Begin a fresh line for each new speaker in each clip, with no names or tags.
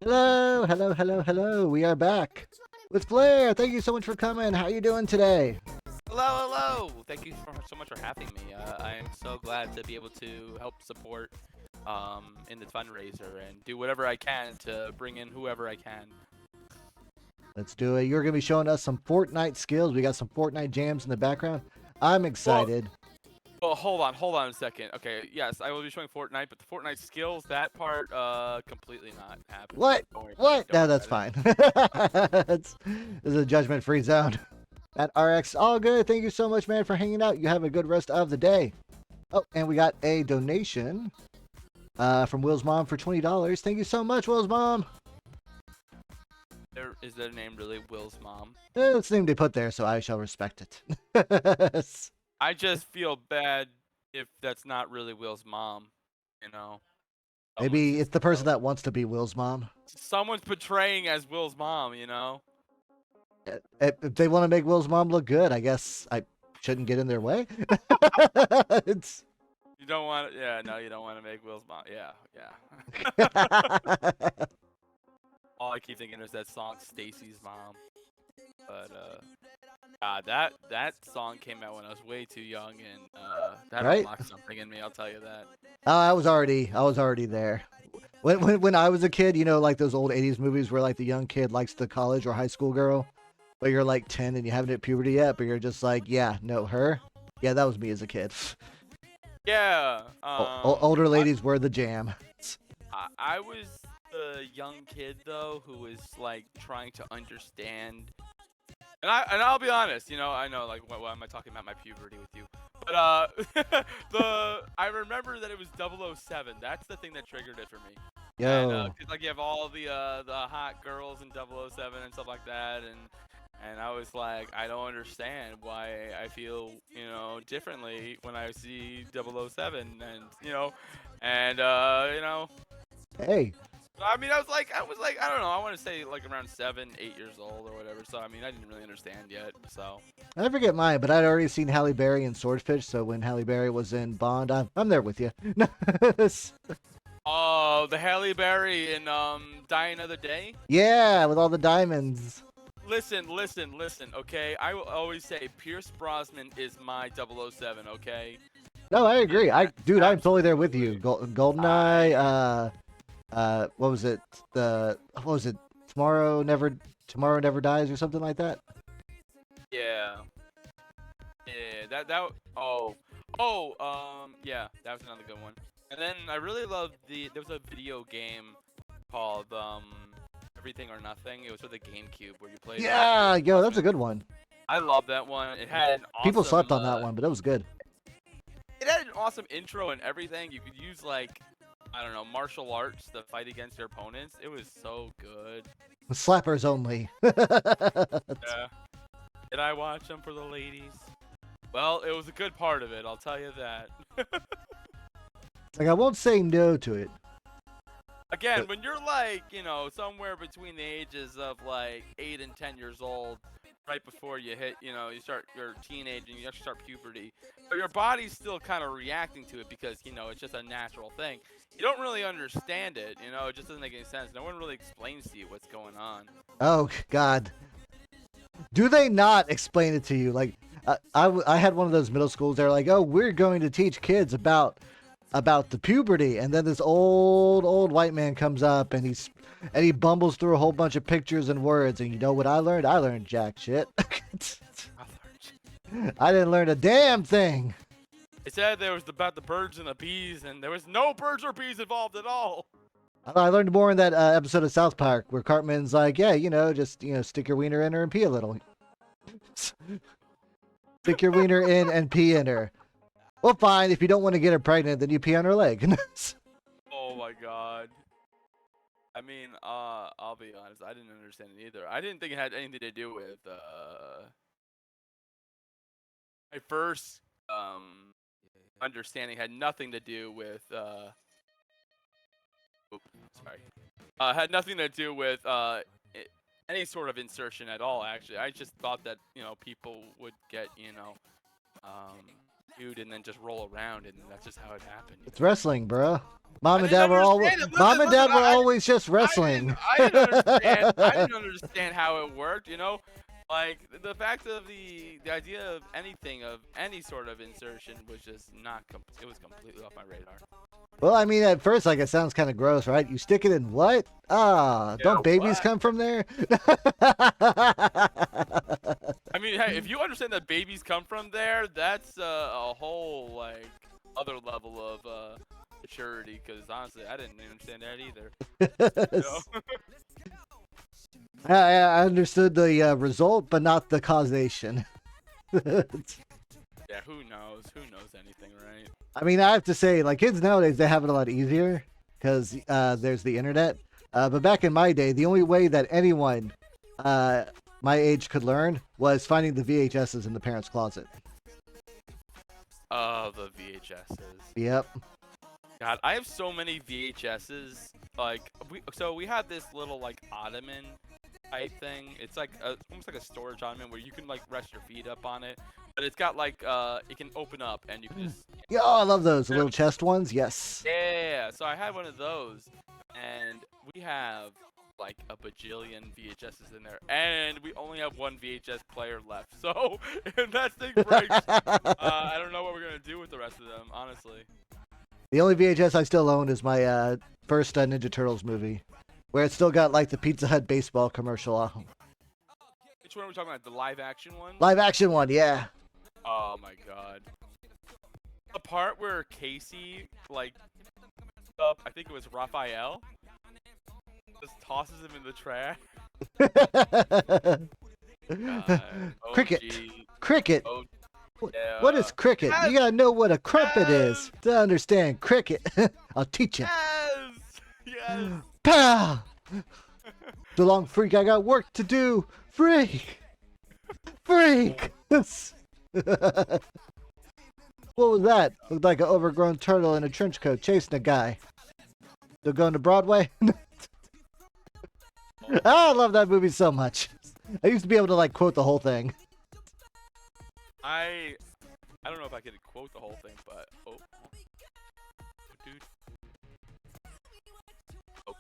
Hello, hello, hello, hello. We are back with Blair. Thank you so much for coming. How are you doing today?
Hello, hello. Thank you so much for having me. I am so glad to be able to help support in the fundraiser and do whatever I can to bring in whoever I can.
Let's do it. You're going to be showing us some Fortnite skills. We got some Fortnite jams in the background. I'm excited.
Well, hold on a second. Okay, yes, I will be showing Fortnite, but the Fortnite skills, that part, completely not happening.
What?
Don't worry about it.
What?
Don't
No,
worry
that's
about
fine. This is a judgment-free zone. At RX, all good. Thank you so much, man, for hanging out. You have a good rest of the day. Oh, and we got a donation from Will's mom for $20. Thank you so much, Will's mom.
Is their name really Will's mom?
It's the name they put there, so I shall respect it.
I just feel bad if that's not really Will's mom, you know.
Maybe it's the person that wants to be Will's mom.
Someone's portraying as Will's mom, you know.
If they want to make Will's mom look good, I guess I shouldn't get in their way. It's...
You don't want to, yeah, no, you don't want to make Will's mom. Yeah. All I keep thinking is that song Stacy's mom. But that song came out when I was way too young, and that
Right?
unlocked something in me. I'll tell you that.
I was already there. When I was a kid, you know, like those old '80s movies where like the young kid likes the college or high school girl, but you're like 10 and you haven't hit puberty yet, but you're just like, yeah, no, her. Yeah, that was me as a kid.
Yeah.
Older ladies were the jam.
I was the young kid though who was like trying to understand. And I'll be honest, you know, I know, like, why am I talking about my puberty with you? But I remember that it was 007. That's the thing that triggered it for me.
Yo.
And, 'cause, like, you have all the hot girls in 007 and stuff like that, and I was like, I don't understand why I feel, you know, differently when I see 007, and you know,
Hey.
I mean, I was like, I don't know. I want to say like around 7, 8 years old or whatever. So I mean, I didn't really understand yet. So
I forget mine, but I'd already seen Halle Berry in Swordfish. So when Halle Berry was in Bond, I'm there with you.
oh, the Halle Berry in Die Another Day.
Yeah, with all the diamonds.
Listen. Okay, I will always say Pierce Brosnan is my 007. Okay.
No, I agree. I'm totally there with you. GoldenEye. What was it? Tomorrow Never Dies or something like that.
Yeah. Yeah, yeah, that was another good one. And then I really loved there was a video game called Everything or Nothing. It was for the GameCube where you played as
Yeah,
your
yo, that's a
husband.
good one.
I love that one.
People slept on that one, but it was good.
It had an awesome intro and everything. You could use like I don't know, martial arts to fight against your opponents. It was so good.
Slappers only.
Yeah. Did I watch them for the ladies? Well, it was a good part of it, I'll tell you that.
Like, I won't say no to it.
Again, when you're like, somewhere between the ages of like 8 and 10 years old, right before you hit, you start your teenage and you actually start puberty, but your body's still kind of reacting to it because, it's just a natural thing. You don't really understand it, it just doesn't make any sense. No one really explains to you what's going on.
Oh, God. Do they not explain it to you? Like, I had one of those middle schools. They're like, oh, we're going to teach kids about the puberty, and then this old white man comes up and he bumbles through a whole bunch of pictures and words, and you know what I learned? I learned jack shit. I didn't learn a damn thing.
They said there was about the birds and the bees, and there was no birds or bees involved at all.
I learned more in that episode of South Park where Cartman's like, yeah, just stick your wiener in her and pee a little. Stick your wiener in and pee in her. Well, fine. If you don't want to get her pregnant, then you pee on her leg.
Oh my god. I mean, I'll be honest. I didn't understand it either. I didn't think it had anything to do with my first understanding had nothing to do with had nothing to do with any sort of insertion at all. Actually, I just thought that people would get nude and then just roll around, and that's just how it happened.
It's wrestling, bro. Mom
I
and
didn't
dad were always
understand it. Listen,
always just wrestling.
I didn't understand how it worked. Like the fact of the idea of anything of any sort of insertion was just not. It was completely off my radar.
Well, I mean, at first, like, it sounds kind of gross, right? You stick it in what? Don't babies
what?
come from there?
I mean, hey, if you understand that babies come from there, that's a whole like other level of maturity. Because honestly, I didn't understand that either.
I understood the result, but not the causation.
Yeah, who knows? Who knows anything, right?
I mean, I have to say, like, kids nowadays, they have it a lot easier because there's the internet. But back in my day, the only way that anyone my age could learn was finding the VHSs in the parents' closet.
Oh, the VHSs.
Yep.
God, I have so many VHSs. Like, we have this little like ottoman type thing. It's like almost like a storage ottoman where you can like rest your feet up on it, but it's got like it can open up and you can just.
Yeah, I love those the little chest ones. Yes.
Yeah, so I had one of those, and we have like a bajillion VHSs in there, and we only have one VHS player left. So if that thing breaks, I don't know what we're gonna do with the rest of them, honestly.
The only VHS I still own is my first Ninja Turtles movie, where it's still got like the Pizza Hut baseball commercial on.
Which one are we talking about? The live action one?
Live action one, yeah.
Oh my god. The part where Casey, like, I think it was Raphael, just tosses him in the trash.
Cricket.
OG.
Cricket.
Oh,
What is cricket?
Yes.
You gotta know what a crumpet is to understand cricket. I'll teach you.
Yes! Yes!
Pow! So long, freak. I got work to do. Freak. Freak. What was that? Looked like an overgrown turtle in a trench coat chasing a guy. Still going to Broadway? I love that movie so much. I used to be able to like quote the whole thing.
I don't know if I could quote the whole thing, but dude.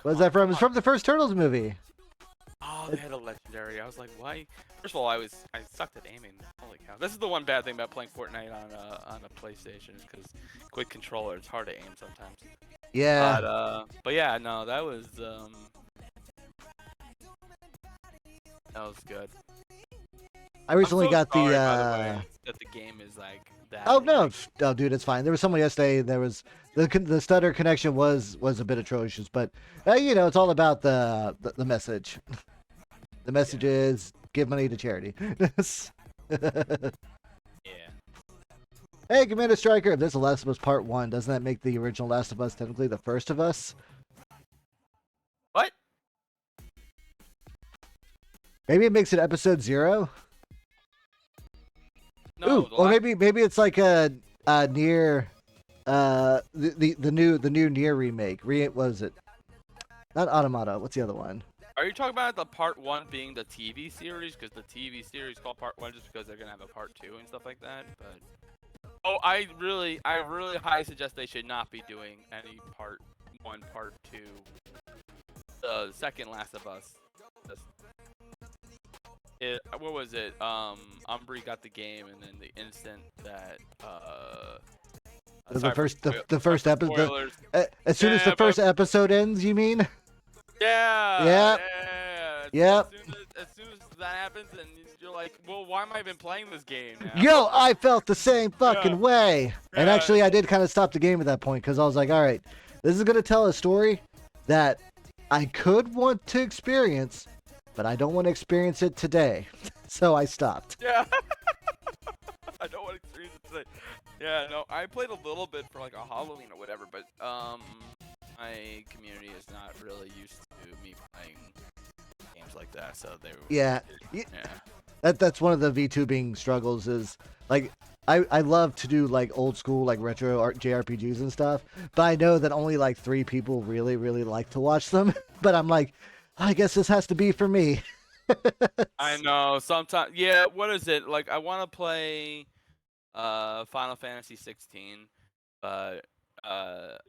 What is that from? It's from the first Turtles movie.
Oh, they had a legendary. I was like, why? First of all, I sucked at aiming. Holy cow! This is the one bad thing about playing Fortnite on a PlayStation, is because quick controller, it's hard to aim sometimes.
Yeah.
But yeah, no, that was good.
I
I'm
recently
so
got the.
sorry, by the way, that the game is like that.
Oh no,
Like,
oh dude, it's fine. There was someone yesterday. There was the stutter connection was a bit atrocious, but it's all about the message. The message
yeah,
is give money to charity.
yeah.
Hey, Commander Striker, if this is Last of Us Part 1, doesn't that make the original Last of Us technically the first of us?
What?
Maybe it makes it episode 0?
No,
Ooh,
the
or
last.
maybe it's like a near the new near remake. What was it? Not Automata. What's the other one?
Are you talking about the part 1 being the TV series? Because the TV series called part 1 just because they're gonna have a part 2 and stuff like that. But I really highly suggest they should not be doing any part 1, part 2. The second Last of Us. What was it? Umbry got the game, and then the instant that
The
sorry for
first
spoil-
the
sorry
first
for
episode.
spoilers.
As soon as the
Yeah, but
first episode ends, you mean?
yeah,
Yep.
yeah.
Yep.
As soon as that happens, and you're like, well, why am I even playing this game now?
Yo, I felt the same
Yeah,
fucking way. And
yeah,
actually, I did kind of stop the game at that point because I was like, all right, this is gonna tell a story that I could want to experience, but I don't want to experience it today. So I stopped.
yeah. I don't want to experience it today. Yeah, no, I played a little bit for like a Halloween or whatever, but my community is not really used to me playing games like that, so they were.
Yeah.
Yeah.
That's one of the VTubing struggles is like I love to do like old school like retro JRPGs and stuff, but I know that only like 3 people really like to watch them. But I'm like, I guess this has to be for me.
I know. Sometimes, yeah. What is it like? I want to play Final Fantasy 16, but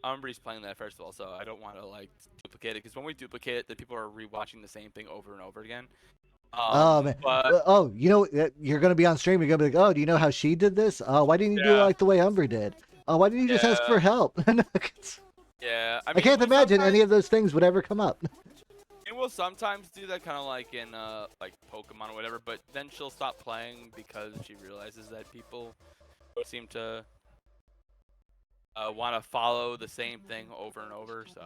Umbree's playing that first of all, so I don't want to like duplicate it because when we duplicate it, then people are rewatching the same thing over and over again.
Oh man.
But
Oh, you're gonna be on stream. You're gonna be like, oh, do you know how she did this? Oh, why didn't you do it
yeah,
like the way Umber did? Oh, why didn't you just ask
yeah,
for help?
yeah. I
I
mean,
can't imagine any of those things would ever come up.
it will sometimes do that, kind of like in like Pokemon or whatever. But then she'll stop playing because she realizes that people seem to want to follow the same thing over and over. So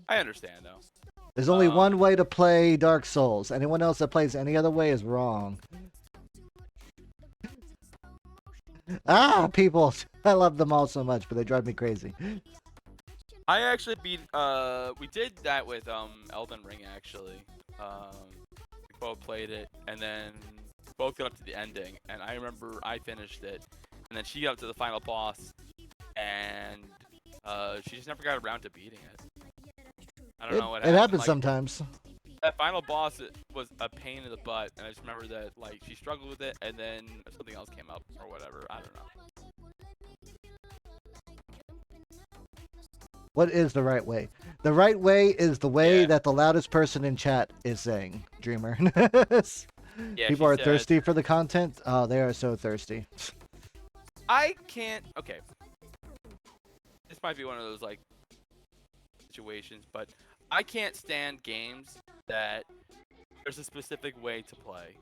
I understand though.
There's only one way to play Dark Souls. Anyone else that plays any other way is wrong. Ah, people. I love them all so much, but they drive me crazy.
I actually beat. We did that with Elden Ring actually. We both played it, and then both got up to the ending. And I remember I finished it, and then she got up to the final boss, and she just never got around to beating it. I don't know what
It
happened.
happens
Like,
sometimes.
that final boss was a pain in the butt, and I just remember that like she struggled with it, and then something else came up or whatever. I don't know.
What is the right way? The right way is the way
Yeah.
that the loudest person in chat is saying, Dreamer.
Yeah,
People
she
are
said,
thirsty for the content. Oh, they are so thirsty.
I can't. Okay. This might be one of those like situations, but I can't stand games that there's a specific way to play.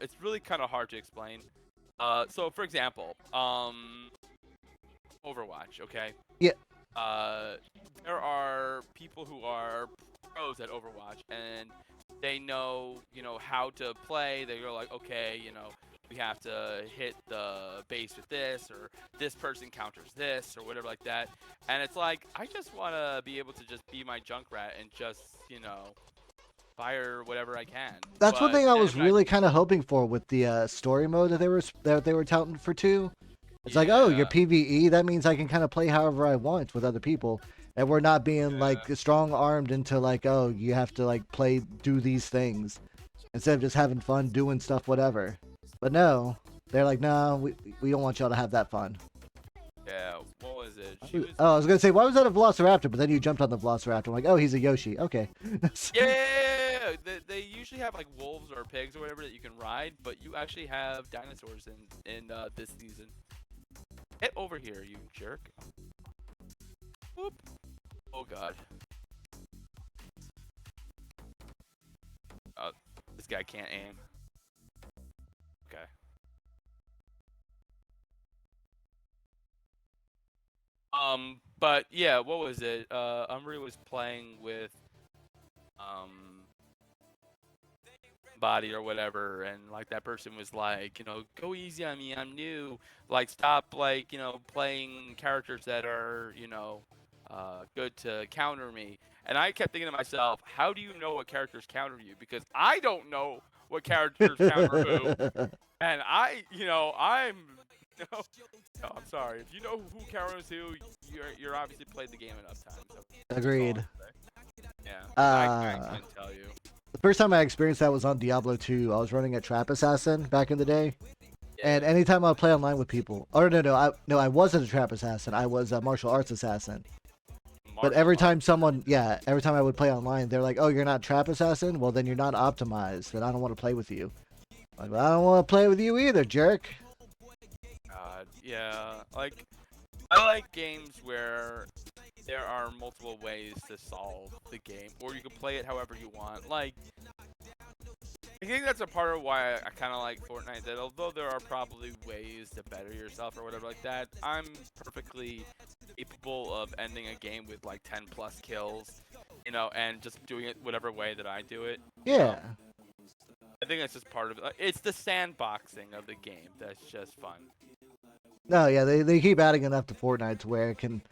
It's really kind of hard to explain. So for example, Overwatch, okay?
Yeah.
There are people who are pros at Overwatch, and they know, how to play. They go like, okay, we have to hit the base with this, or this person counters this, or whatever like that. And it's like, I just want to be able to just be my Junkrat and just, fire whatever I can.
That's one
But
thing I
then
was really kind of hoping for with the story mode that they were touting for 2. It's like, oh, you're
yeah,
PVE. That means I can kind of play however I want with other people, and we're not being like strong armed into like, oh, you have to like do these things instead of just having fun doing stuff, whatever. But no, they're like, no, we don't want y'all to have that fun.
yeah. What was it? She was.
Oh, I was gonna say, why was that a Velociraptor? But then you jumped on the Velociraptor. I'm like, oh, he's a Yoshi. Okay.
Yeah, they usually have like wolves or pigs or whatever that you can ride, but you actually have dinosaurs in this season. Get over here, you jerk. Whoop. Oh god. This guy can't aim. But yeah, what was it? Umbri was playing with um body or whatever, and like that person was like, go easy on me, I'm new. Like stop like, playing characters that are, good to counter me. And I kept thinking to myself, how do you know what characters counter you? Because I don't know what characters counter who. And I'm no, no, I'm sorry. If you know who counters who, you're obviously played the game enough times. So that's all
Agreed.
I'll say. Yeah, because I
Uh,
couldn't tell you.
the first time I experienced that was on Diablo 2. I was running a trap assassin back in the day, and
Yeah,
anytime I would play online with people, or no, I wasn't a trap assassin. I was a martial arts assassin. But
martial
every
arts.
time someone, yeah, every time I would play online, they're like, "Oh, you're not trap assassin? Well, then you're not optimized. Then I don't want to play with you." Like, well, I don't want to play with you either, jerk.
God, yeah. Like, I like games where there are multiple ways to solve the game, or you can play it however you want. Like, I think that's a part of why I kind of like Fortnite. That although there are probably ways to better yourself or whatever like that, I'm perfectly capable of ending a game with like 10 plus kills, and just doing it whatever way that I do it.
Yeah.
I think that's just part of it. It's the sandboxing of the game that's just fun.
No, yeah, they keep adding enough to Fortnite to where it can,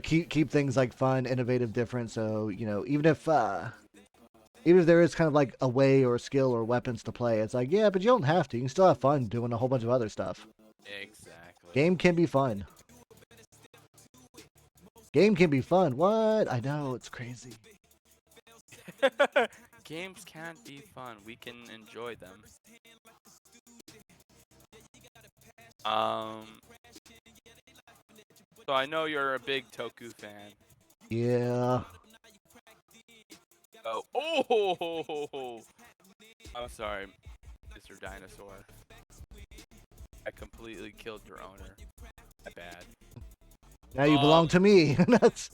keep things like fun, innovative, different. So even if there is kind of like a way or a skill or weapons to play, it's like, yeah, but you don't have to. You can still have fun doing a whole bunch of other stuff.
Exactly.
Game can be fun. Game can be fun. What? I know, it's crazy.
Games can be fun. We can enjoy them. Um, so I know you're a big Toku fan.
Yeah.
Oh, I'm sorry, Mr. Dinosaur. I completely killed your owner. My bad.
Now you belong to me. That's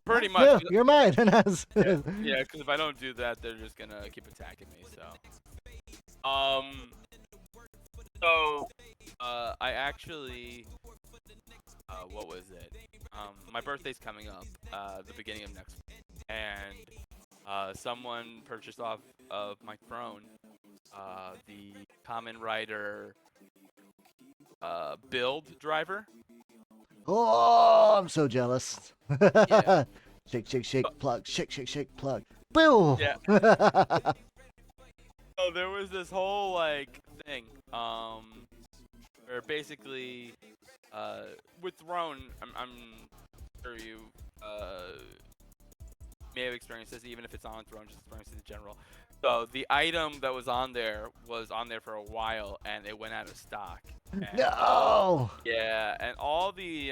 Pretty much.
no, you're mine. That's
Yeah, because if I don't do that, they're just gonna keep attacking me. Um, I actually, what was it? My birthday's coming up, the beginning of next week, and someone purchased off of my throne, the Common Rider, build driver.
oh, I'm so jealous.
Yeah.
Shake, shake, shake, plug. Shake, shake, shake, plug. Boo!
Yeah. So there was this whole like thing, where basically, with Throne, I'm sure you may have experienced this, even if it's on Throne, just experienced it in general. So the item that was on there for a while, and it went out of stock. And
No!
yeah, and all the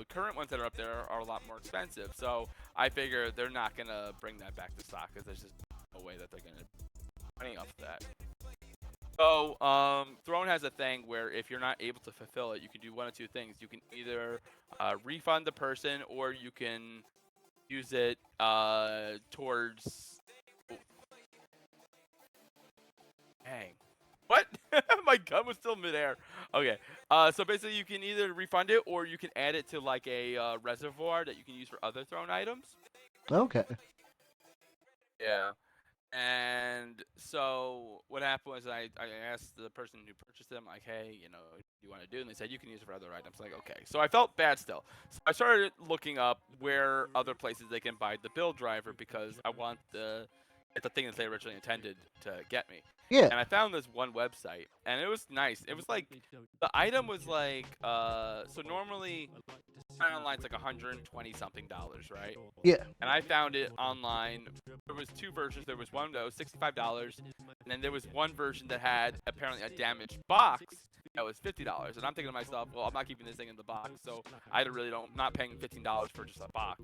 current ones that are up there are a lot more expensive. So I figure they're not gonna bring that back to stock because there's just no way that they're gonna money off of that. So, Throne has a thing where if you're not able to fulfill it, you can do one of two things. You can either refund the person, or you can use it towards. Oh, dang. What? My gun was still midair. Okay. So basically, you can either refund it, or you can add it to like a reservoir that you can use for other Throne items.
Okay.
Yeah. And so what happened was I asked the person who purchased them, like, hey, what do you want to do? And they said, you can use it for other items. Like, okay. So I felt bad still. So I started looking up where other places they can buy the build driver because I want the thing that they originally intended to get me.
Yeah.
And I found this one website, and it was nice. It was like, the item was like, so normally online's like 120 something dollars, right?
Yeah.
And I found it online. There was two versions. There was one that was $65, and then there was one version that had apparently a damaged box that was $50. And I'm thinking to myself, well, I'm not keeping this thing in the box, so I really don't not paying $15 for just a box.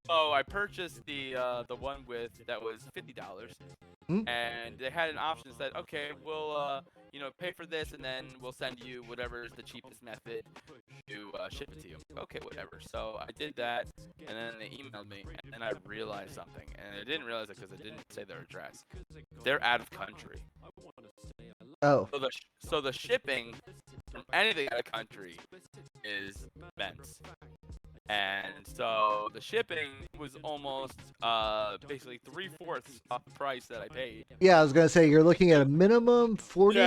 So I purchased the one with that was $50, and they had an option that said, okay, we'll pay for this, and then we'll send you whatever is the cheapest method to ship it to you. Okay, whatever. So I did that, and then they emailed me, and then I realized something, and I didn't realize it because it didn't say their address. They're out of country.
Oh.
So the shipping from anything out of country is immense. And so the shipping was almost basically 3/4 of the price that I paid.
Yeah, I was gonna say you're looking at a minimum
Yeah,
40,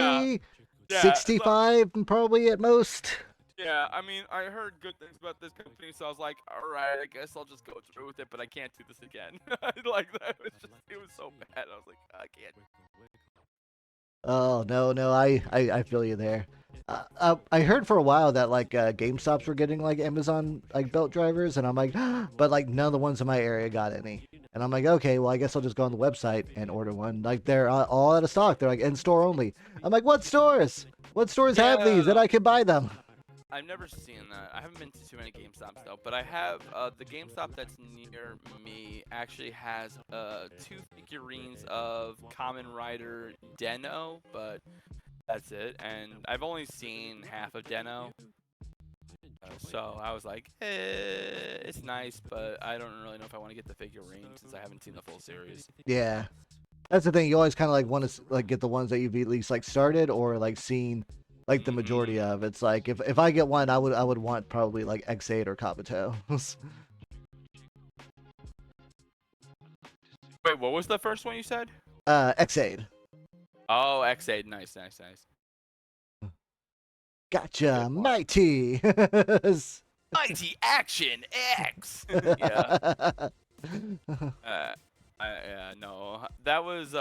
yeah,
65 probably at most.
yeah. I mean, I heard good things about this company, so I was like, all right, I guess I'll just go through with it. But I can't do this again. Like that was just, it was so bad. I was like, I can't.
Oh no, I feel you there. I heard for a while that like GameStops were getting like Amazon like belt drivers, and I'm like, but like none of the ones in my area got any. And I'm like, okay, well I guess I'll just go on the website and order one. Like they're all out of stock. They're like in store only. I'm like, what stores? What stores have these that
Yeah.
I can buy them?
I've never seen that. I haven't been to too many GameStops though, but I have the GameStop that's near me actually has 2 figurines of Kamen Rider Deno, but that's it. And I've only seen half of Deno, so I was like, it's nice, but I don't really know if I want to get the figurine since I haven't seen the full series.
Yeah, that's the thing. You always kind of like want to like get the ones that you've at least like started or like seen like the majority
Mhm.
of. It's like if I get one, I would want probably like X8 or Kabuto.
Wait, what was the first one you said?
X8.
Oh, X8. Nice, nice, nice.
Gotcha,
Good one.
mighty.
Mighty Action X. Yeah. No, that was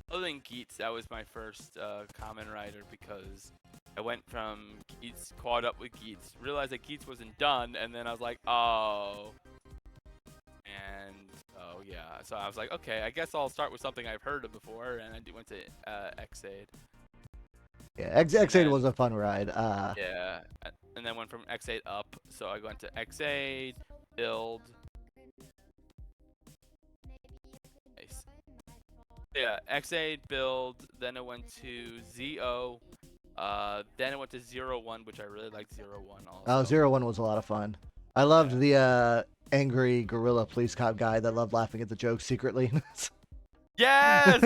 other than Geets, that was my first Kamen Rider because I went from Geets, caught up with Geets, realized that Geets wasn't done, and then I was like, oh, and oh yeah, so I was like, okay, I guess I'll start with something I've heard of before, and I went to X8.
Yeah, X8 was a fun ride.
Yeah, and then went from X8 up, so I went to X8, build. Nice. Yeah, X8 build, then I went to ZO, then I went to 01, which I really liked 01 also.
01 was a lot of fun. I loved the angry gorilla police cop guy that loved laughing at the jokes secretly.
Yes!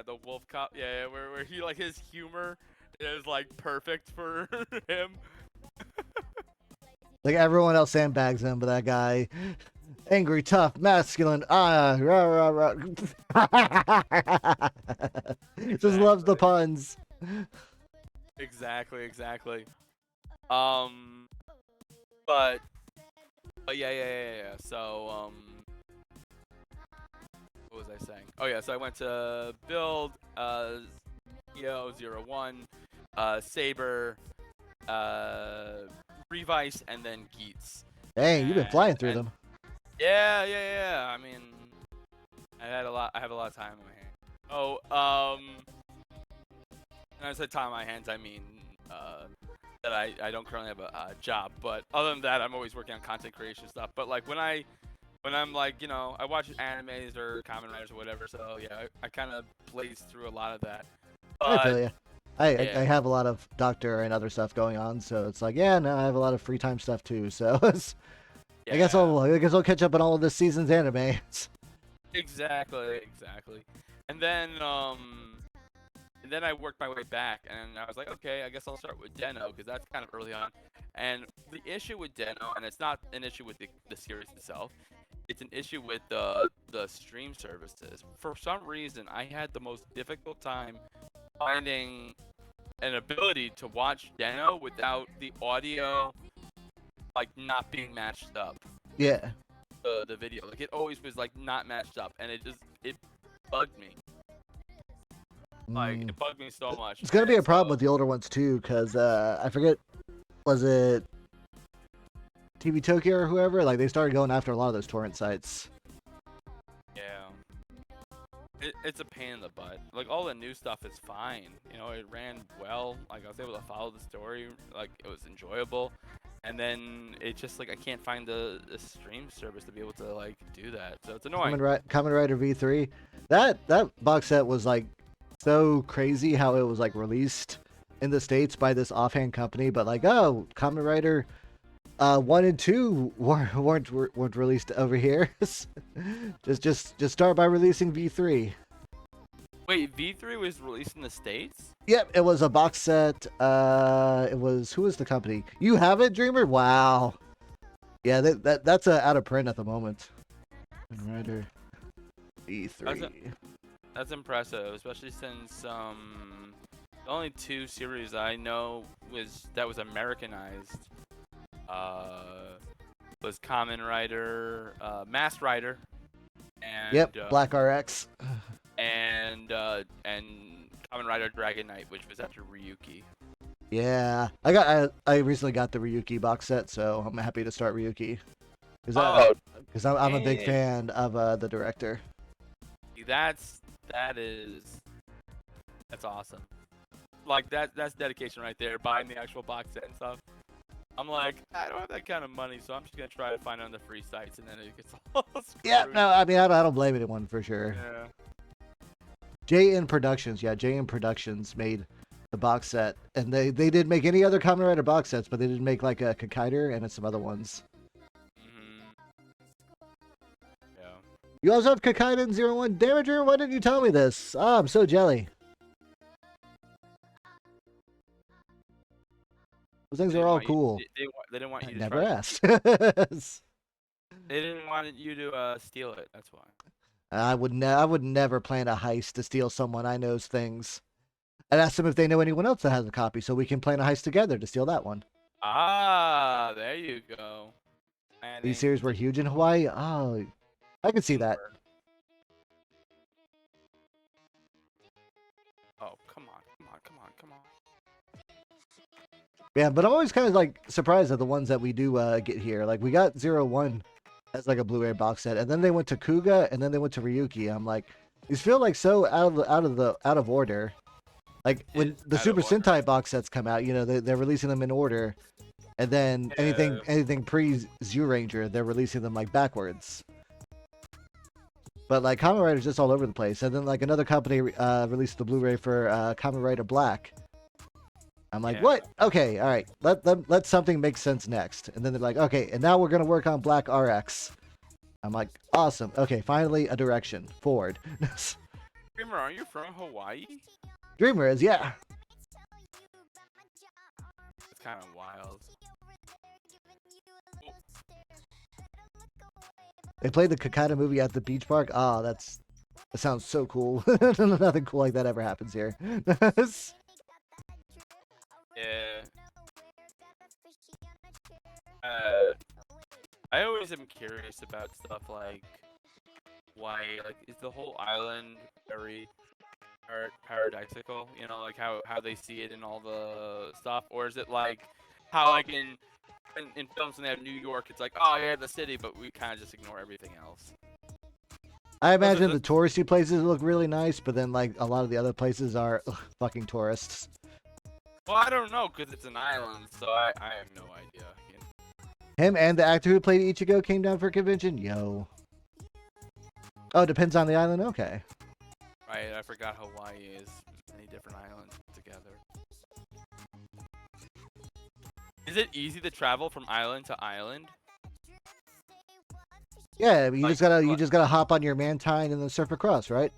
The wolf cop, yeah, where he like his humor is like perfect for him.
Like everyone else sandbags him, but that guy, angry, tough, masculine, rah, rah, rah. Just loves the puns.
Exactly. Um, but yeah. So what was I saying? Oh yeah, so I went to build EO01, Saber, Revice, and then Geets.
Dang, you've been flying through them.
Yeah. I mean, I have a lot of time on my hands. Oh, when I said time on my hands, I mean that I don't currently have a job, but other than that, I'm always working on content creation stuff. But like when I'm like, I watch animes or Kamen Riders or whatever, so yeah, I kind of blaze through a lot of that.
I feel
But
you. I
yeah,
have a lot of doctor and other stuff going on, so it's like, yeah, no, I have a lot of free time stuff too. So I guess
yeah,
I'll catch up on all of this season's anime.
exactly. And then I worked my way back, and I was like, okay, I guess I'll start with Deno because that's kind of early on. And the issue with Deno, and it's not an issue with the series itself, it's an issue with the stream services. For some reason, I had the most difficult time finding an ability to watch Deno without the audio like not being matched up.
Yeah.
The video, like it always was like not matched up, and it bugged me. Like it bugged me so much.
It's gonna be
And
a problem with the older ones too, because I forget, was it TV Tokyo or whoever? Like they started going after a lot of those torrent sites.
Yeah, it's a pain in the butt. Like all the new stuff is fine. It ran well. Like I was able to follow the story. Like it was enjoyable. And then it's just like I can't find the stream service to be able to like do that. So it's annoying.
Kamen Rider V3. That box set was like so crazy how it was like released in the States by this offhand company, but like, oh, Kamen Rider 1 and 2 weren't released over here. just start by releasing V3.
Wait, V3 was released in the States?
Yep, it was a box set. It was, who was the company? You have it, Dreamer? Wow. Yeah, that's out of print at the moment. Rider E3.
That's impressive, especially since the only two series I know was Americanized was Kamen Rider, Masked Rider,
Yep,
and
Black RX.
and Kamen Rider Dragon Knight, which was after Ryuki.
Yeah, I recently got the Ryuki box set, so I'm happy to start Ryuki because I'm a big
Dang.
fan of the director.
That's that's awesome. Like that's dedication right there, buying the actual box set and stuff. I'm like, I don't have that kind of money, so I'm just gonna try to find it on the free sites, and then it gets all screwed.
Yeah, no, I mean I don't blame anyone for sure.
Yeah.
JN Productions, yeah, JN Productions made the box set, and they didn't make any other Kamen Rider box sets, but they did make like a Kakaider and some other ones.
Yeah.
You also have Kakaider and 01 Damager. Why didn't you tell me this? Oh, I'm so jelly. Those things are all cool.
They didn't want
I
you to
never
try.
asked.
They didn't want you to steal it. That's why.
I would never plan a heist to steal someone I know's things. I'd ask them if they know anyone else that has a copy, so we can plan a heist together to steal that one.
Ah, there you go.
These series were huge in Hawaii. Oh, I could see that.
Oh, come on.
Yeah, but I'm always kind of like surprised at the ones that we do get here. Like we got 01 as like a Blu-ray box set, and then they went to Kuga, and then they went to Ryuki. I'm like, these feel like so out of order. Like when the Super Sentai box sets come out, you know, they're releasing them in order, and then anything pre Zyuranger, they're releasing them like backwards. But like Kamen Rider's just all over the place, and then like another company released the Blu-ray for Kamen Rider Black. I'm like, what? Okay, all right. Let something make sense next. And then they're like, okay, and now we're gonna work on Black RX. I'm like, awesome. Okay, finally a direction forward.
Dreamer, are you from Hawaii?
Dreamer is, yeah.
It's kind of wild.
They played the Kakata movie at the beach park. Oh, that sounds so cool. Nothing cool like that ever happens here.
Yeah. I always am curious about stuff like why, like, is the whole island very paradisical? You know, like how they see it in all the stuff, or is it like how like in films when they have New York, it's like, oh yeah, the city, but we kind of just ignore everything else.
I imagine the touristy places look really nice, but then like a lot of the other places are fucking tourists.
Well, I don't know, because it's an island, so I have no idea. You know?
Him and the actor who played Ichigo came down for a convention? Yo. Oh, depends on the island? Okay.
Right, I forgot Hawaii is many different islands together. Is it easy to travel from island to island?
Yeah, you just gotta hop on your Mantine and then surf across, right?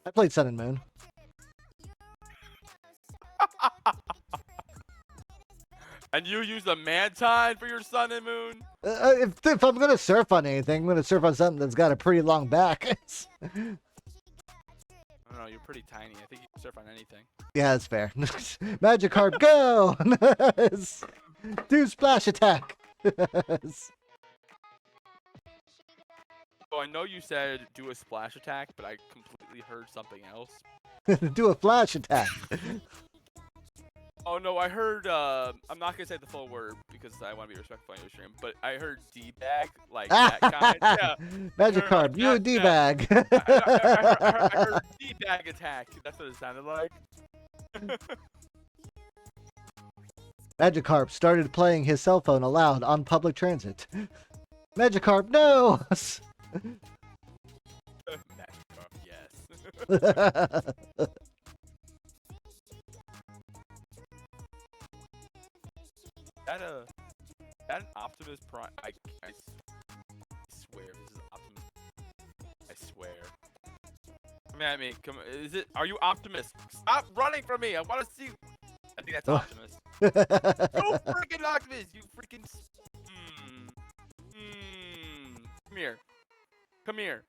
I played Sun and Moon.
And you use the Mantine for your Sun and Moon?
If I'm gonna surf on anything, I'm gonna surf on something that's got a pretty long back.
I don't know, you're pretty tiny. I think you can surf on anything.
Yeah, that's fair. Magikarp, go! Do splash attack!
So I know you said do a splash attack, but I completely heard something else.
Do a flash attack.
Oh no, I heard, I'm not gonna say the full word because I want to be respectful on your stream, but I heard D-bag, like that kind. Yeah.
Magikarp, you a D-bag.
I heard D-bag attack. That's what it sounded like.
Magikarp started playing his cell phone aloud on public transit. Magikarp, no!
Magikarp, yes. That an Optimus Prime? I swear this is Optimus. I swear. Come at me. Come. Is it? Are you Optimus? Stop running from me. I want to see. I think that's
Oh.
Optimus. You freaking Optimus! You freaking. Come here. Come here.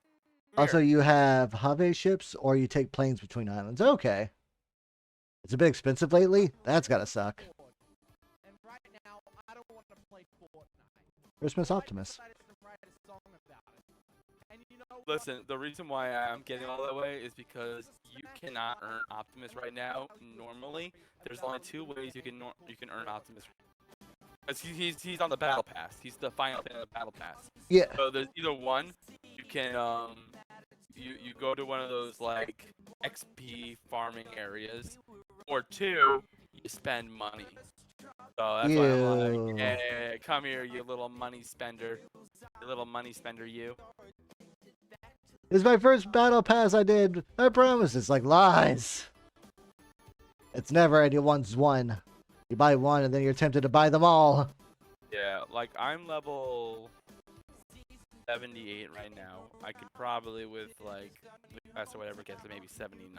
Come
Also,
here.
you have Have ships, or you take planes between islands. Okay. It's a bit expensive lately. That's gotta suck.
And right now, I don't want to play Fortnite.
Christmas Optimus.
I decided to write a song about it. And you know
Listen, the reason why I'm getting all that way is because you cannot earn Optimus right now. Normally, there's only two ways you can earn Optimus. Cause he's on the battle pass. He's the final thing on the battle pass.
Yeah.
So there's either one, you can you go to one of those like XP farming areas, or two, you spend money. So that's why I'm like,
Ew.
hey, come here, you little money spender. You little money spender, you.
This is my first battle pass I did. I promise. It's like lies. It's never anyone's one. You buy one and then you're tempted to buy them all.
Yeah, like I'm level 78 right now. I could probably with like Victus or whatever get to maybe 79.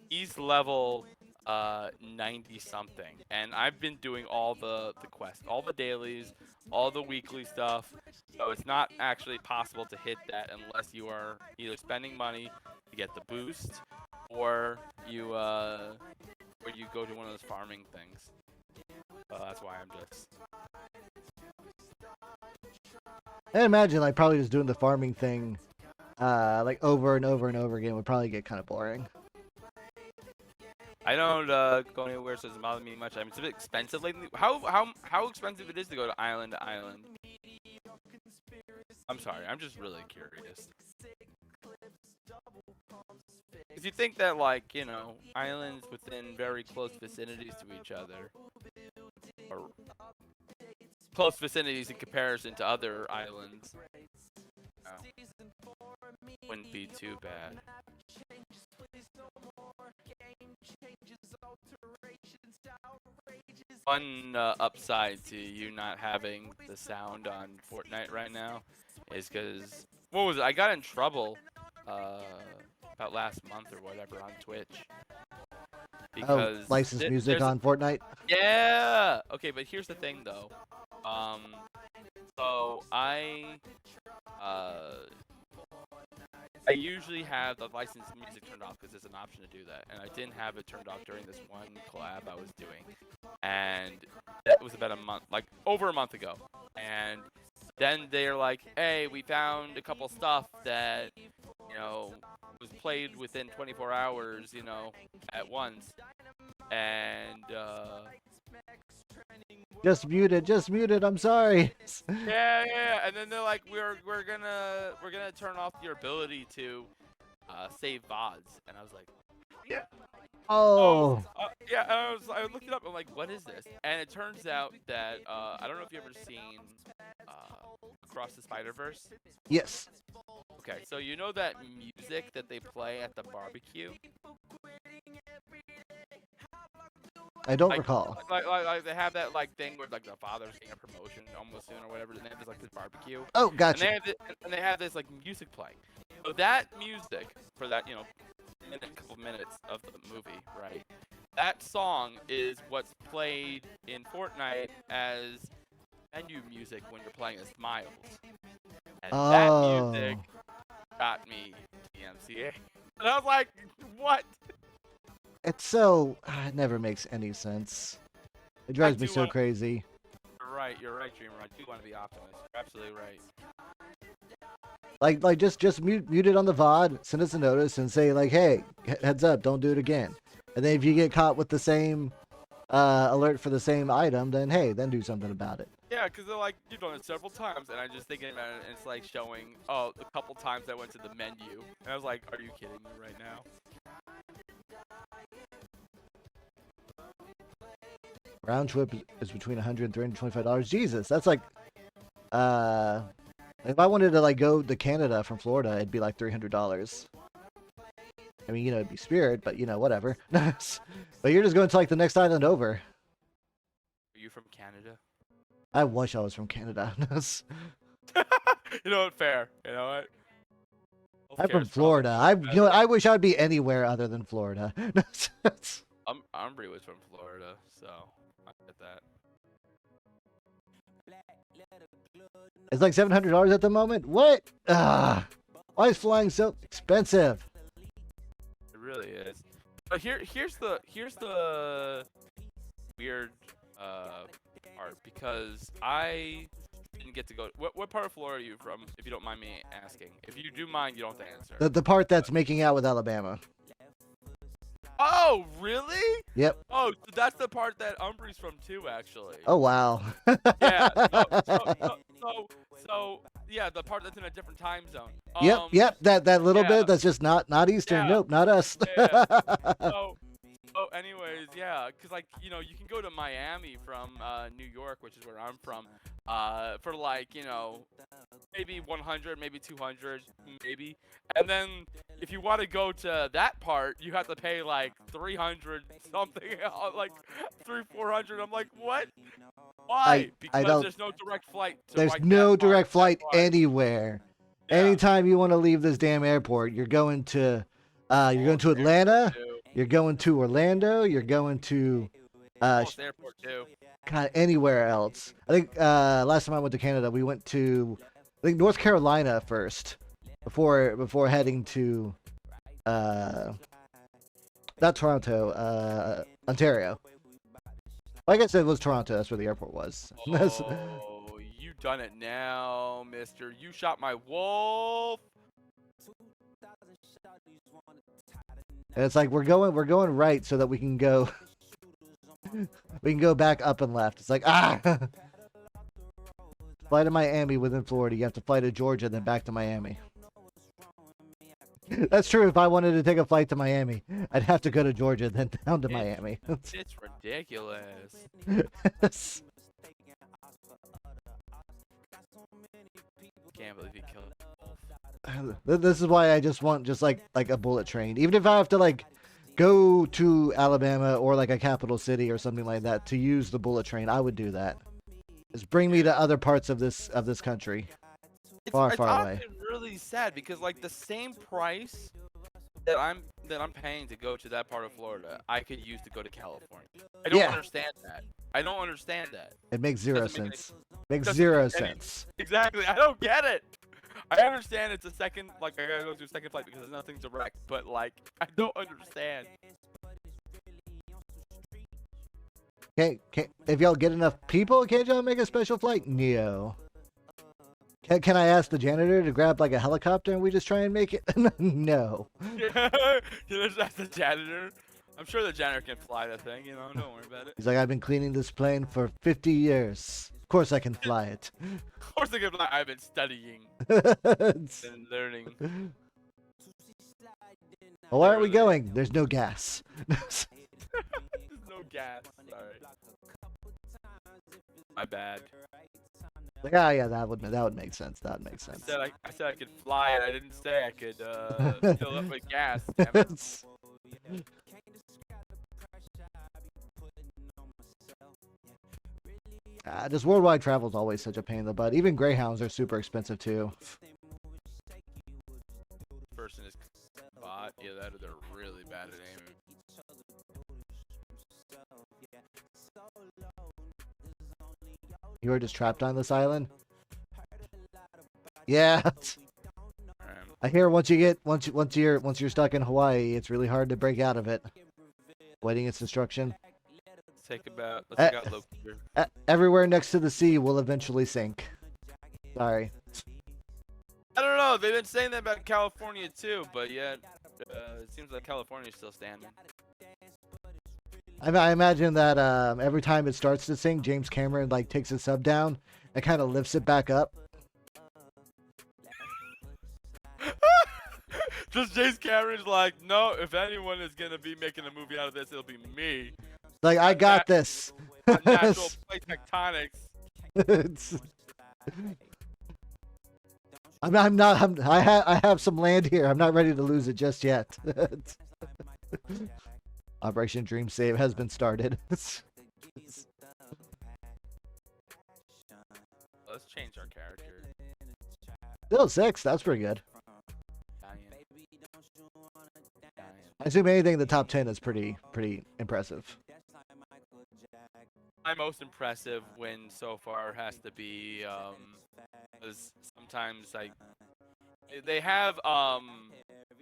He's level 90 something, and I've been doing all the quests, all the dailies, all the weekly stuff. So it's not actually possible to hit that unless you are either spending money to get the boost, or you go to one of those farming things. That's why I'm just.
I imagine like probably just doing the farming thing like over and over and over again would probably get kind of boring.
I don't go anywhere, so it doesn't bother me much. I mean, it's a bit expensive lately. How expensive it is to go to island to island? I'm sorry, I'm just really curious. Because you think that, like, you know, islands within very close vicinities to each other, or close vicinities in comparison to other islands, wouldn't be too bad. One upside to you not having the sound on Fortnite right now is because, what was it? I got in trouble about last month or whatever on Twitch. Because
licensed music
there's
on Fortnite.
Yeah. Okay, but here's the thing though. So I usually have the licensed music turned off because there's an option to do that, and I didn't have it turned off during this one collab I was doing, and that was about a month, like over a month ago. And then they're like, "Hey, we found a couple stuff that, you know, was played within 24 hours, you know, at once," and
Just muted. I'm sorry.
yeah, and then they're like, we're gonna turn off your ability to save VODs, and I was like,
Oh.
yeah, and I looked it up. I'm like, what is this? And it turns out that I don't know if you've ever seen Across the Spider-Verse.
Yes.
Okay, so you know that music that they play at the barbecue?
I don't
Like,
recall.
like they have that like thing where like the father's getting a promotion almost soon or whatever, and they have this like this barbecue.
Oh,
And
gotcha.
they have this like music playing. So that music for that, you know, couple minutes of the movie, right? That song is what's played in Fortnite as menu music when you're playing as Miles. And that music got me DMCA. And I was like, what?
It's so it never makes any sense. It drives me so crazy.
You're right, Dreamer. I do want to be Optimus. You're absolutely right.
Like just mute it on the VOD, send us a notice and say like, hey, heads up, don't do it again. And then if you get caught with the same alert for the same item, then hey, then do something about it.
Yeah, because they're like, you've done it several times, and I'm just thinking about it, and it's like showing, oh, a couple times I went to the menu, and I was like, are you kidding me right now?
Round trip is between $100 and $325. Jesus, that's like, if I wanted to like go to Canada from Florida, it'd be like $300. I mean, you know, it'd be Spirit, but you know, whatever. But you're just going to like the next island over.
Are you from Canada?
I wish I was from Canada.
You know what? Fair. You know what?
I'm from
Healthcare is probably
Florida. I,
better.
you know, I wish I'd be anywhere other than Florida.
Umbry was from Florida, so I get that.
It's like $700 at the moment. What? Why is flying so expensive?
It really is. But here's the weird part because I didn't get to go. What part of Florida are you from? If you don't mind me asking. If you do mind, you don't have to answer.
The part that's making out with Alabama.
Oh, really?
Yep.
Oh, so that's the part that Umbry's from too, actually.
Oh wow.
Yeah. So, yeah, the part that's in a different time zone.
Yep. That little
yeah,
bit that's just not Eastern.
yeah,
Nope, not us.
yeah. Anyways, yeah, cause like you can go to Miami from New York, which is where I'm from, for like maybe 100, maybe 200, maybe, and then if you want to go to that part, you have to pay like 300 something, like 400. I'm like, what? Why? Because
don't.
there's no direct flight to
There's
like
no
that part,
direct flight
that part.
anywhere.
Yeah.
Anytime you want to leave this damn airport, you're going to Atlanta.
Too.
You're going to Orlando. You're going to
Almost airport too.
kind of anywhere else. I think last time I went to Canada, we went to North Carolina first before heading to not Toronto, Ontario. Like I said, it was Toronto. That's where the airport was.
Oh, you done it now, mister. You shot my wolf.
And it's like we're going right so that we can go back up and left. It's like fly to Miami within Florida. You have to fly to Georgia, then back to Miami. That's true. If I wanted to take a flight to Miami, I'd have to go to Georgia, then down to Miami.
It's ridiculous. Can't believe he killed a wolf.
This is why I just want like a bullet train. Even if I have to like go to Alabama or like a capital city or something like that to use the bullet train, I would do that. Just bring me to other parts of this country. Far
It's
away.
honestly really sad because like the same price that I'm paying to go to that part of Florida, I could use to go to California. I don't understand that. I don't understand that.
It makes zero
Doesn't make
sense. Makes
doesn't
zero
make any-
sense.
Exactly. I don't get it. I understand it's a second, like I gotta go to a second flight because there's nothing direct, but like I don't understand.
Can't if y'all get enough people, can't y'all make a special flight? No. Can I ask the janitor to grab like a helicopter and we just try and make it? No.
That's the janitor. I'm sure the janitor can fly the thing, don't worry about it.
He's like, I've been cleaning this plane for 50 years. Of course I can fly it.
Of course they can fly. I've been studying
Well,
and learning.
why aren't we going? There's no gas.
There's no gas. Sorry. My bad.
Like, yeah, that would make sense. That would make
I
sense.
said I could fly it. I didn't say I could fill up with gas. Damn it.
Just worldwide travel is always such a pain in the butt. Even Greyhounds are super expensive too.
Person is bot. Yeah, that or they're really bad at aiming.
You were just trapped on this island. Yeah. I hear once you're stuck in Hawaii, it's really hard to break out of it. Waiting its destruction.
Let's take out Loki here.
Everywhere next to the sea will eventually sink. Sorry.
I don't know. They've been saying that about California too, but yet it seems like California's still standing.
I imagine that every time it starts to sink, James Cameron like takes his sub down and kind of lifts it back up.
Just James Cameron's like, no, if anyone is gonna be making a movie out of this, it'll be me.
Like, I got this.
Natural plate tectonics.
I have some land here. I'm not ready to lose it just yet. Operation Dream Save has been started.
Let's change our character.
Still 6. That's pretty good.
Italian.
I assume anything in the top 10 is pretty impressive.
My most impressive win so far has to be is sometimes like they have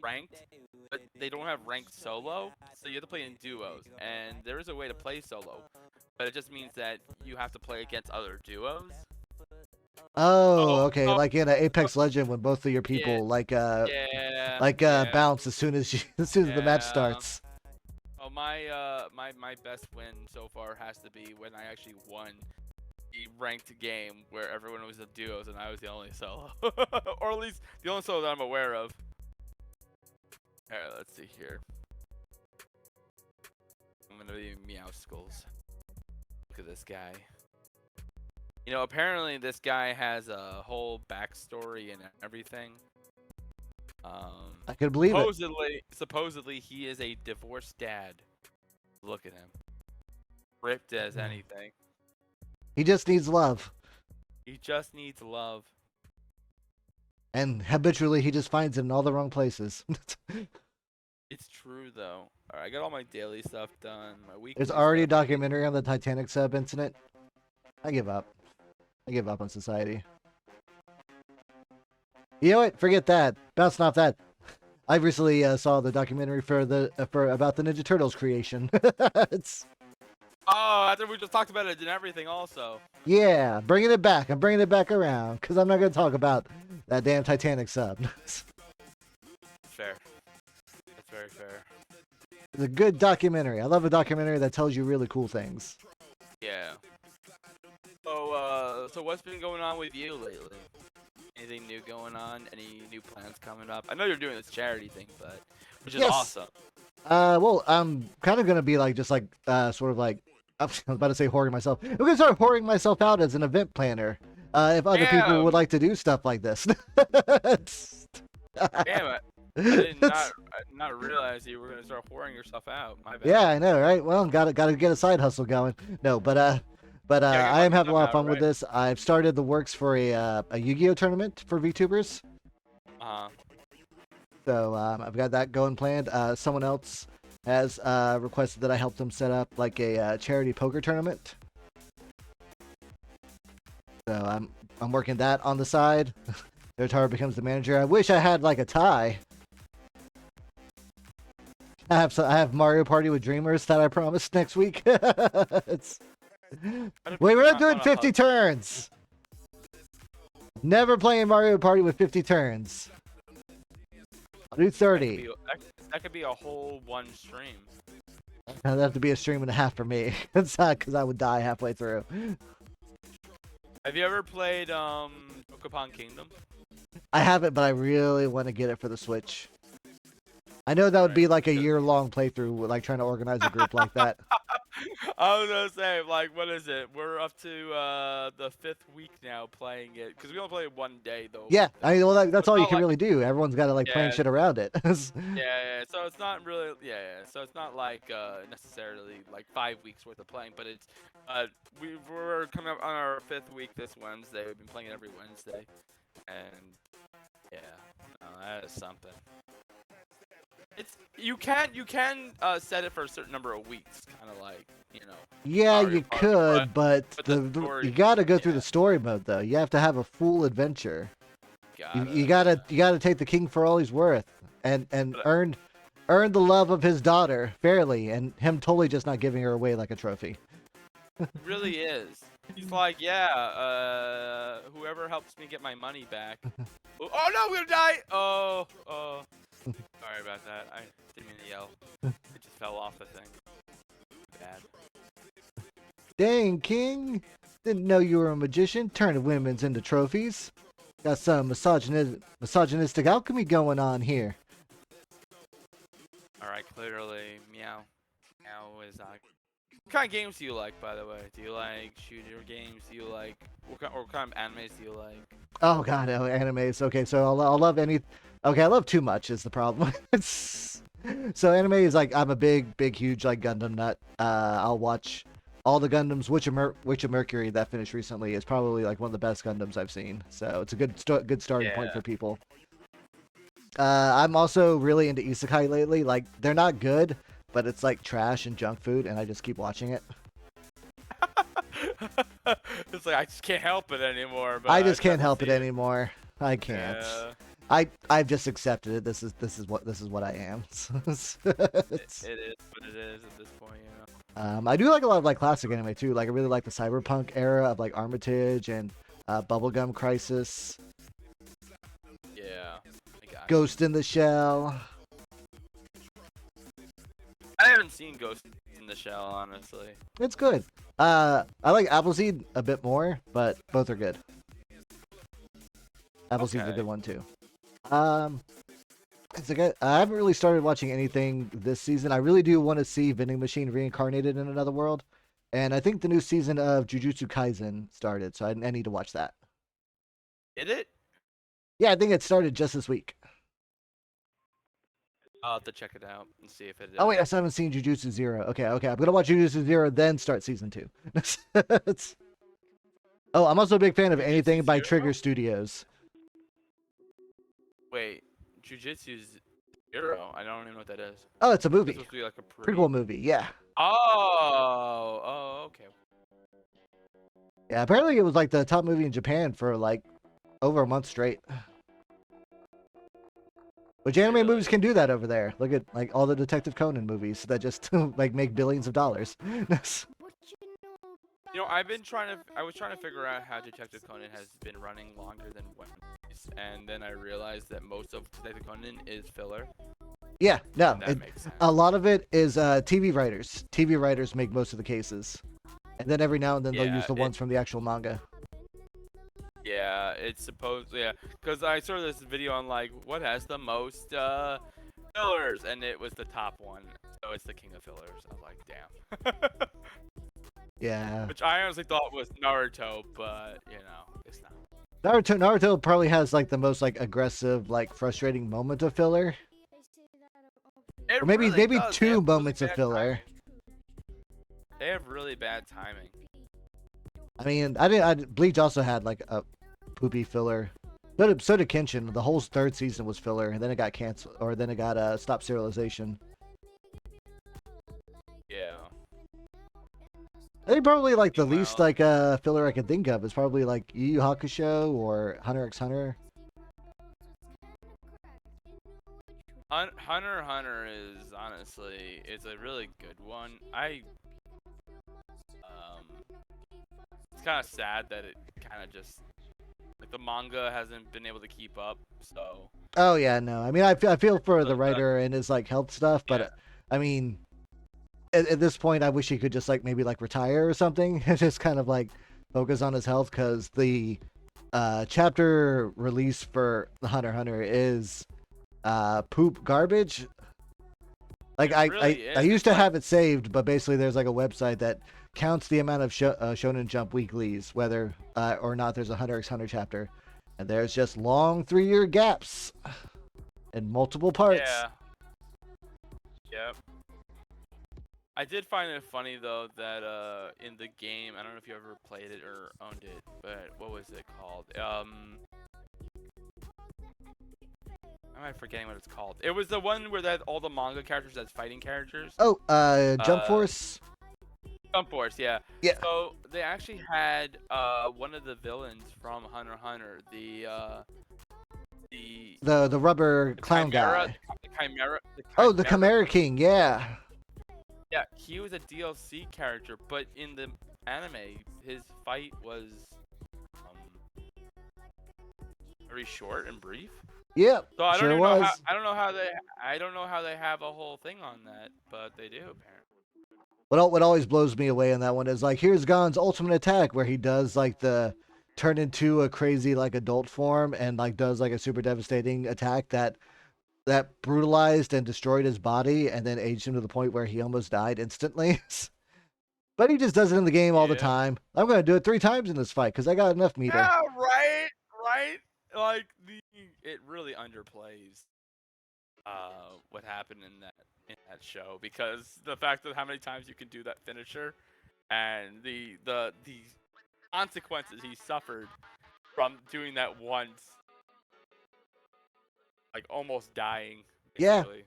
ranked, but they don't have ranked solo, so you have to play in duos. And there is a way to play solo, but it just means that you have to play against other duos.
Oh,
Oh,
okay.
oh,
Like in an Apex Legend, when both of your
yeah,
people
yeah, yeah,
bounce as soon as as soon as the match
yeah.
starts.
Oh, my best win so far has to be when I actually won the ranked game where everyone was in duos and I was the only solo, or at least the only solo that I'm aware of. All right, let's see here. I'm gonna be Meow Skulls. Look at this guy. You know, apparently this guy has a whole backstory and everything.
I could believe it.
Supposedly he is a divorced dad. Look at him, ripped as anything.
He just needs love,
He just needs love.
and habitually he just finds it in all the wrong places.
It's true though. All right, I got all my daily stuff done. My weekly.
There's already a
stuff.
documentary on the Titanic sub incident. I give up. I give up on society. You know what? Forget that. Bouncing off that. I recently saw the documentary for about the Ninja Turtles creation. It's
Oh, I think we just talked about it and everything also.
yeah, bringing it back. I'm bringing it back around because I'm not going to talk about that damn Titanic sub.
Fair. That's very fair.
It's a good documentary. I love a documentary that tells you really cool things.
Yeah. So what's been going on with you lately? Anything new going on? Any new plans coming up? I know you're doing this charity thing, which is
Yes.
awesome.
Well, I'm kind of gonna be like sort of like I was about to say whoring myself. I'm gonna start whoring myself out as an event planner. If other people would like to do stuff like this.
Damn it. I did not realize you were gonna start whoring yourself out. My bad.
Yeah, I know, right? Well, gotta get a side hustle going. No, but
Yeah,
I am having a lot of
out,
fun with
right?
this. I've started the works for a Yu-Gi-Oh tournament for VTubers. So I've got that going planned. Someone else has requested that I help them set up like a charity poker tournament. So I'm working that on the side. Zarataro becomes the manager. I wish I had like a tie. I have Mario Party with Dreamers that I promised next week. Wait, we're not doing 50 turns. Never playing Mario Party with 50 turns. I'll do 30.
That could be a whole one stream.
That'd have to be a stream and a half for me. It's not because I would die halfway through.
Have you ever played Dokapon Kingdom?
I haven't, but I really want to get it for the Switch. I know that would be like a year-long playthrough, like trying to organize a group like that.
I was gonna say, like, what is it? We're up to the 5th week now playing it because we only play it one day though.
Yeah, I mean, well, that's all you can
like,
really do. Everyone's got to like plan shit around it.
Yeah. So it's not really, So it's not like necessarily like 5 weeks worth of playing, but it's we're coming up on our 5th week this Wednesday. We've been playing it every Wednesday, and yeah, that is something. It's you can set it for a certain number of weeks, kind of like, you know.
Yeah, you could, but you got to go through the story mode though. You have to have a full adventure. You gotta take the king for all he's worth, and earn the love of his daughter fairly, and him totally just not giving her away like a trophy.
It really is. He's like, yeah, whoever helps me get my money back. Oh no, we're gonna die! Oh. Sorry about that. I didn't mean to yell. It just fell off the thing. Bad.
Dang, King! Didn't know you were a magician, turning women's into trophies. Got some misogynistic alchemy going on here.
Alright, clearly, Meow is what kind of games do you like, by the way? Do you like shooter games? Do you like what kind of animes do you like?
Oh god, oh, animes. Okay, so I'll love any. Okay, I love too much is the problem. So anime is like I'm a big, huge like Gundam nut. I'll watch all the Gundams. Witch of Mercury that finished recently is probably like one of the best Gundams I've seen. So it's a good starting point for people. I'm also really into isekai lately. Like they're not good, but it's like trash and junk food, and I just keep watching it.
It's like I just can't help it anymore. But
I
I
just
just have
can't
to
help
see
it anymore. I can't.
Yeah,
I've just accepted it. This is what I am. It's-
it is what it is at this point.
I do like a lot of like classic anime too. Like I really like the cyberpunk era of like Armitage and Bubblegum Crisis,
Yeah, I got you.
Ghost in the Shell.
I haven't seen Ghost in the Shell, honestly.
It's good. I like Appleseed a bit more, but both are good. Appleseed's a
Okay.
good one too. Um, it's like I haven't really started watching anything this season. I really do want to see Vending Machine reincarnated in another world, and I think the new season of Jujutsu Kaisen started, so I need to watch that.
Did it?
Yeah, I think it started just this week.
I'll have to check it out and see if it.
Oh wait, I still haven't seen Jujutsu Zero. Okay, I'm gonna watch Jujutsu Zero, then start season 2. It's- Oh, I'm also a big fan of
Jujutsu
anything by
Zero?
Trigger Studios.
Wait, Jujutsu Zero. I don't even know what that is.
Oh, it's a
It's
movie,
supposed to be like a
prequel movie. Yeah,
Oh, okay.
yeah. Apparently, it was like the top movie in Japan for like over a month straight. Which anime
Really?
movies can do that over there? Look at like all the Detective Conan movies that just like make billions of dollars.
You know, I was trying to figure out how Detective Conan has been running longer than One Piece, and then I realized that most of Detective Conan is filler.
Yeah, no,
And that makes sense.
a lot of it is TV writers. TV writers make most of the cases, and then every now and then they'll
Yeah,
use the ones from the actual manga.
Yeah, it's supposed. Yeah, because I saw this video on like what has the most fillers, and it was the top one. So it's the king of fillers. I was like, damn.
Yeah,
Which I honestly thought was Naruto, but you know, it's not.
Naruto probably has like the most like aggressive, like frustrating moment of filler,
It
or maybe
really does. They have
two
really
moments of
bad
filler.
timing. They have really bad timing.
I mean, Bleach also had like a poopy filler. So did Kenshin. The whole third season was filler, and then it got canceled, or then it got stopped serialization.
Yeah.
I think probably like the least
Meanwhile-
like filler I can think of is probably like Yu Yu Hakusho or Hunter x Hunter.
Hunter x Hunter is honestly it's a really good one. It's kind of sad that it kind of just like the manga hasn't been able to keep up. So
Oh yeah, no. I mean, I feel for the
But,
writer and his like health stuff, but
yeah.
I mean, at this point, I wish he could just like maybe like retire or something and just kind of like focus on his health because the chapter release for the Hunter x Hunter is poop garbage. Like
It really
I
is.
used
It's
to
like-
have it saved, but basically there's like a website that counts the amount of Shonen Jump weeklies, whether or not there's a Hunter x Hunter chapter, and there's just long 3-year gaps in multiple parts.
Yeah. Yep. I did find it funny though that in the game, I don't know if you ever played it or owned it, but what was it called? Am I forgetting what it's called? It was the one where that all the manga characters as fighting characters.
Oh, Jump Force.
Jump Force, yeah.
Yeah.
So they actually had one of the villains from Hunter x Hunter,
The rubber clown
Chimera,
guy.
the Chimera.
Oh, the Chimera King. Yeah.
Yeah, he was a DLC character, but in the anime, his fight was very short and brief.
Yep.
So I don't
Sure
even
was.
know how, I don't know how they have a whole thing on that, but they do apparently.
What always blows me away on that one is like here's Gon's ultimate attack where he does like the turn into a crazy like adult form and like does like a super devastating attack that brutalized and destroyed his body and then aged him to the point where he almost died instantly. But he just does it in the game all the
Yeah.
time. I'm gonna do it 3 times in this fight because I got enough meter.
Yeah, right. Like it really underplays what happened in that show because the fact of how many times you can do that finisher and the consequences he suffered from doing that once. like almost dying.
Yeah.
Basically.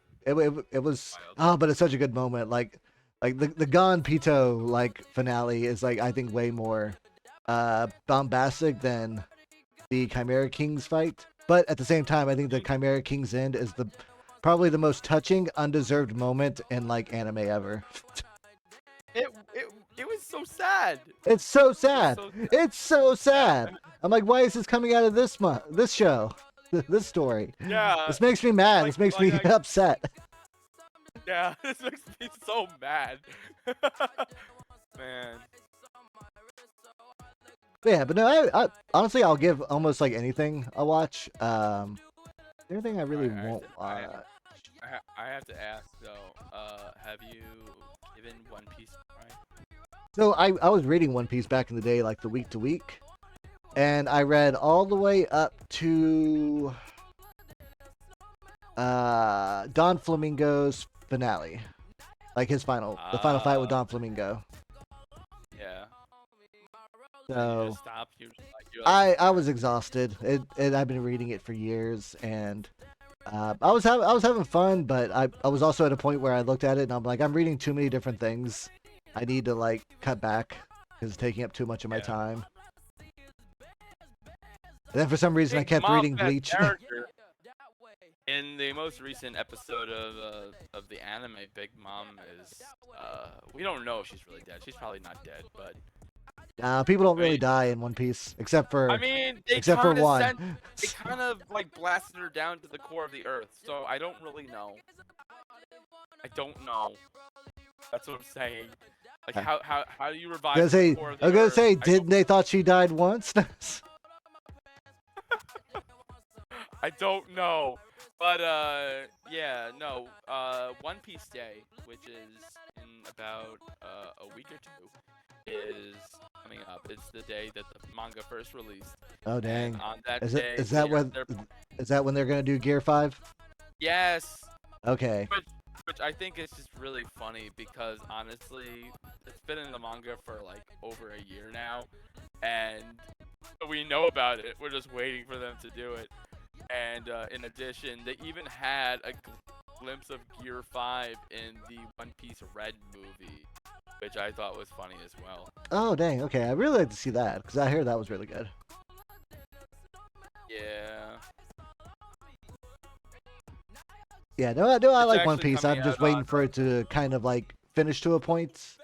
It was
Wild.
but it's such a good moment. Like the Gon Pito like finale is like I think way more bombastic than the Chimera King's fight. But at the same time, I think the Chimera King's end is the probably the most touching, undeserved moment in like anime ever.
It it it was so sad.
It's so
It was
sad.
so
It's so sad.
sad.
I'm like, why is this coming out of this show, this story?
Yeah,
This makes me mad.
like
This makes
like
me
I
upset.
yeah, this makes me so mad. Man.
Yeah, but no, I honestly I'll give almost like anything a watch. Anything I really
Alright, I have
won't
to
watch.
I have to ask though, have you given One Piece a try?
So I was reading One Piece back in the day, like the week to week, and I read all the way up to Don Flamingo's finale, like his the final fight with
Ah,
Don Flamingo.
yeah. So you
So
just stopped. You're like,
I was exhausted. I've been reading it for years, and I was having fun, but I was also at a point where I looked at it and I'm like, I'm reading too many different things. I need to like cut back because it's taking up too much of my
yeah.
time. And then for some reason I
Big
kept
Mom
reading
that
Bleach.
character in the most recent episode of the anime. Big Mom is we don't know if she's really dead. She's probably not dead, but
People don't
I
really
mean,
die in One Piece except
I
for
mean, they
except for
kind of
one.
sent, they kind of like blasted her down to the core of the earth. So I don't really know. I don't know. That's what I'm saying. Like how do you revive the core of the
I was gonna
earth?
say,
I don't
didn't they thought she died once?
I don't know. But yeah, no. One Piece Day, which is in about a week or two, is coming up. It's the day that the manga first released.
Oh
And
dang!
on that
Is it
day,
is that when
they're
is that when they're gonna do Gear 5?
yes,
Okay.
which I think is just really funny because honestly, it's been in the manga for like over a year now, and we know about it. We're just waiting for them to do it. And in addition, they even had a glimpse of Gear 5 in the One Piece Red movie, which I thought was funny as well.
Oh dang. Okay, I really like to see that because I hear that was really good.
Yeah.
Yeah, no, I
It's
like One
actually
Piece.
coming
I'm just
out
waiting
on.
for it to kind of like finish to a point,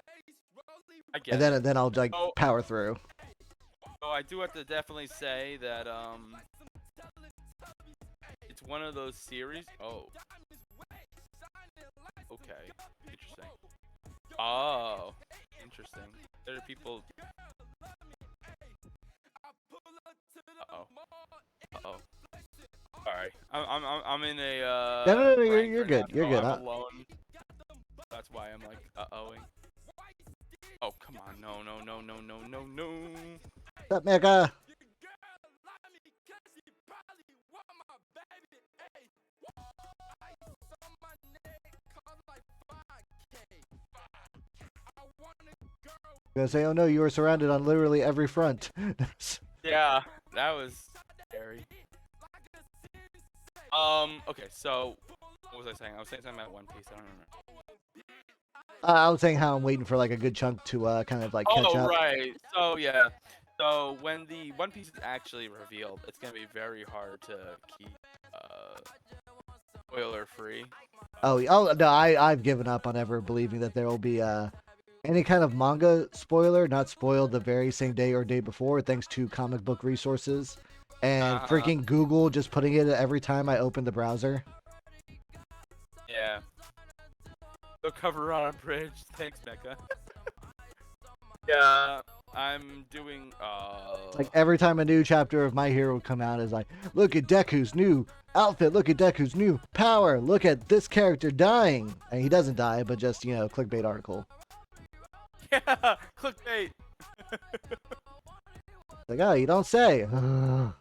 I
and
get it.
then I'll like
Oh,
power through.
so I do have to definitely say that it's one of those series. Oh, okay, interesting. Oh, interesting. There are people. Uh-oh. Uh-oh. Sorry. I'm in a
No,
prank
you're
right now,
good. You're
so
good.
I'm alone. That's why I'm like uh-ohing. Oh, come on. No.
What's up, Mega? Gonna say, oh no, you were surrounded on literally every front.
Yeah, that was scary. Okay, so what was I saying? I was saying something about One Piece. I don't remember.
I was saying how I'm waiting for like a good chunk to kind of like catch
Oh,
up.
right. So yeah. So when the One Piece is actually revealed, it's gonna be very hard to keep spoiler free.
Oh no, I've given up on ever believing that there will be any kind of manga spoiler not spoiled the very same day or day before, thanks to comic book resources and
Uh-huh.
freaking Google just putting it every time I open the browser.
Yeah. The cover on a bridge. Thanks, Mecca. Yeah, I'm doing.
Like every time a new chapter of My Hero would come out, is like, look at Deku's new outfit, look at Deku's new power, look at this character dying, and he doesn't die, but just clickbait article.
Yeah, clickbait.
Like, oh, you don't say.
I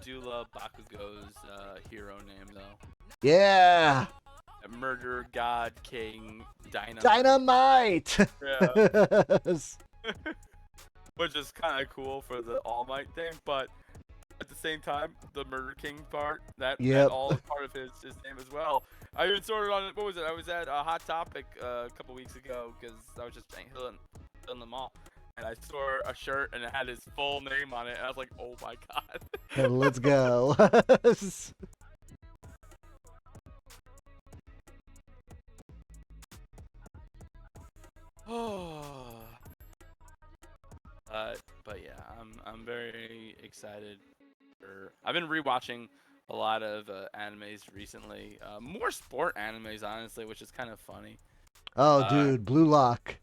do love Bakugo's hero name though.
Yeah,
Murder God King Dynamite.
dynamite.
Yeah. Which is kind of cool for the All Might thing, but at the same time, the Murder King part, that
Yep.
all is part of his name as well. I even saw it on, what was it? I was at a Hot Topic a couple weeks ago because I was just hitting the mall, and I saw a shirt and it had his full name on it, and I was like, oh my god.
Let's go.
Oh. But yeah, I'm very excited. I've been rewatching a lot of animes recently. More sport animes, honestly, which is kind of funny.
Oh, dude, Blue Lock.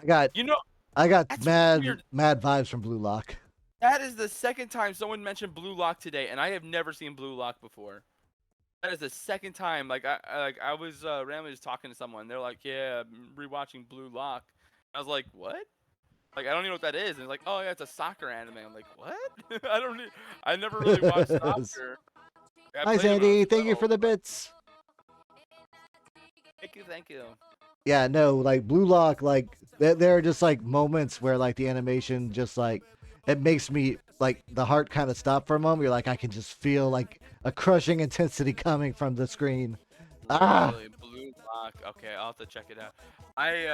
I got
You know,
I got
that's
mad
weird.
vibes from Blue Lock.
That is the second time someone mentioned Blue Lock today, and I have never seen Blue Lock before. That is the second time. I was randomly just talking to someone. They're like, "Yeah, I'm rewatching Blue Lock." I was like, "What?" Like, I don't even know what that is. And it's like, "Oh yeah, it's a soccer anime." I'm like, "What?" I never really watched soccer. I
Hi,
played it when I was
Sandy. Thank you for
little.
the bits.
Thank you.
Yeah, no, like Blue Lock, like there are just like moments where like the animation just like it makes me like the heart kind of stop for a moment. You're like, I can just feel like a crushing intensity coming from the screen. Ah,
Really, Blue Lock. Okay, I'll have to check it out. I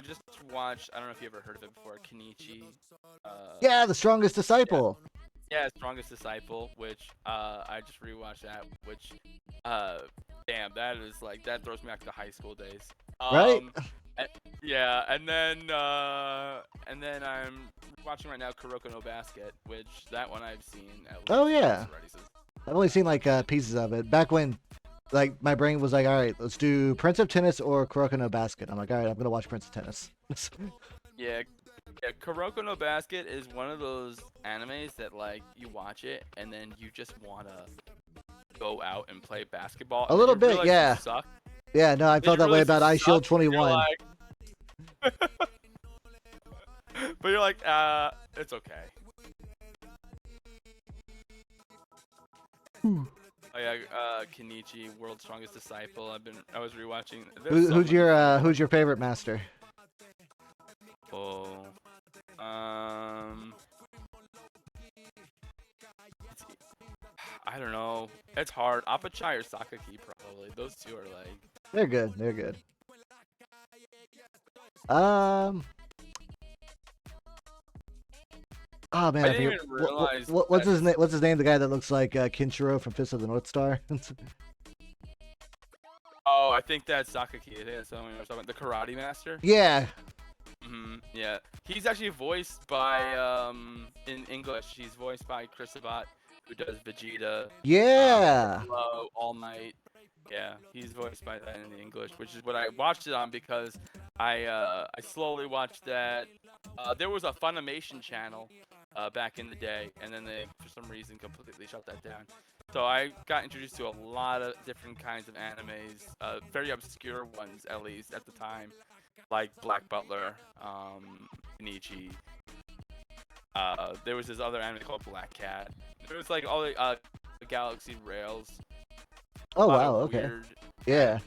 just watched. I don't know if you ever heard of it before. Kenichi.
yeah, the strongest
Yeah,
disciple,
yeah, Strongest Disciple, which I just rewatched that. Which, uh, damn, that is like that throws me back to high school days.
right?
A- yeah, and then I'm watching right now Kuroko no Basket, which that one I've seen at
Oh
least twice
yeah,
already. So
I've only seen like pieces of it. Back when like my brain was like, all right, let's do Prince of Tennis or Kuroko no Basket. I'm like, all right, I'm gonna watch Prince of Tennis.
yeah, yeah, Kuroko no Basket is one of those animes that like you watch it and then you just wanna go out and play basketball,
A
and then
little
you
bit,
realize you
yeah,
suck.
yeah. No, I
Then
felt
you
that way
realize you
about Ice
suck,
Shield
and you're
21.
like, but you're like, it's okay. Oh yeah, Kenichi, World's Strongest Disciple. I was rewatching. There's so
Who's
many funny ones.
who's your favorite master?
Oh, um, it's, I don't know. It's hard. Apachai or Sakaki probably. Those two are like.
They're good. They're good. Um. Oh man,
I
I
didn't
forget
even realize
what's
that.
his name? What's his name? The guy that looks like Kinshiro from Fist of the North Star.
Oh, I think that's Sakaki. I think that's the one I was talking about. The Karate Master.
Yeah,
Yeah, he's actually voiced by in English. He's voiced by Chris Sabat, who does Vegeta,
yeah.
Piccolo, All Might. Yeah, he's voiced by that in the English, which is what I watched it on because I slowly watched that. There was a Funimation channel back in the day, and then they for some reason completely shut that down. So I got introduced to a lot of different kinds of animes, very obscure ones at least at the time, like Black Butler, Kenichi. There was this other anime called Black Cat. There was like all the Galaxy Rails. A
Oh
lot
wow.
of
Okay.
weird
Yeah.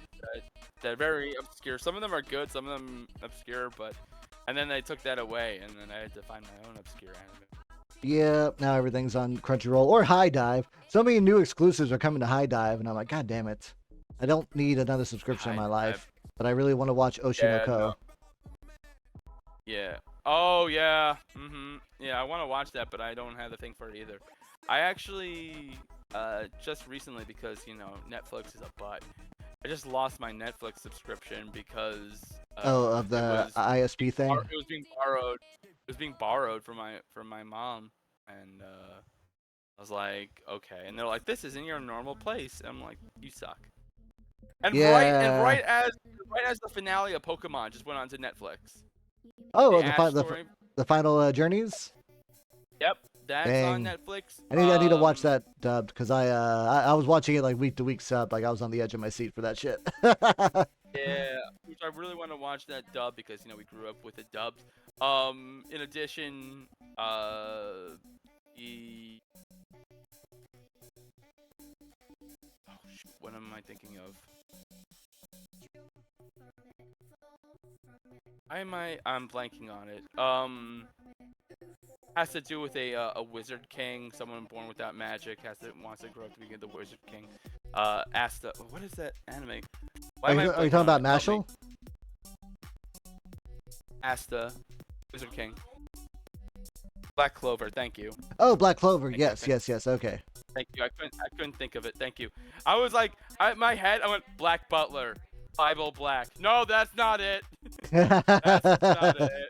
that are very obscure. Some of them are good, some of them obscure, but and then they took that away, and then I had to find my own obscure anime.
Yeah. Now everything's on Crunchyroll or High Dive. So many new exclusives are coming to High Dive, and I'm like, God damn it! I don't need another subscription in my life, but I really want to watch
Yeah,
Oshinoko.
no. Yeah. Oh yeah. Yeah, I want to watch that, but I don't have the thing for it either. I actually just recently, because Netflix is a butt. I just lost my Netflix subscription because
Oh, of the ISP thing.
it was being borrowed. It was being borrowed from my mom, and I was like, okay. And they're like, this isn't your normal place. And I'm like, you suck. And
Yeah.
right as the finale of Pokemon just went on to Netflix. The
Oh,
Ash story.
the final journeys.
Yep, that's on
Dang.
Netflix.
I need to watch that dubbed because I was watching it like week to week sub, like I was on the edge of my seat for that shit.
Yeah, which I really want to watch that dub because we grew up with it dubbed. In addition, the oh shoot, what am I thinking of? I'm blanking on it. has to do with a wizard king, someone born without magic, wants to grow up to be the wizard king. Asta, what is that anime? Why
Are
am I
you
blanking
talking
on
about
it? Help me.
Mashal?
Asta, wizard king. Black Clover, thank you.
Oh, Black Clover.
Thank you,
Yes,
thank
yes, yes. Okay.
Thank you. I couldn't think of it. Thank you. I was like, my head. I went Black Butler, Bible Black. No, that's not it. That's not it.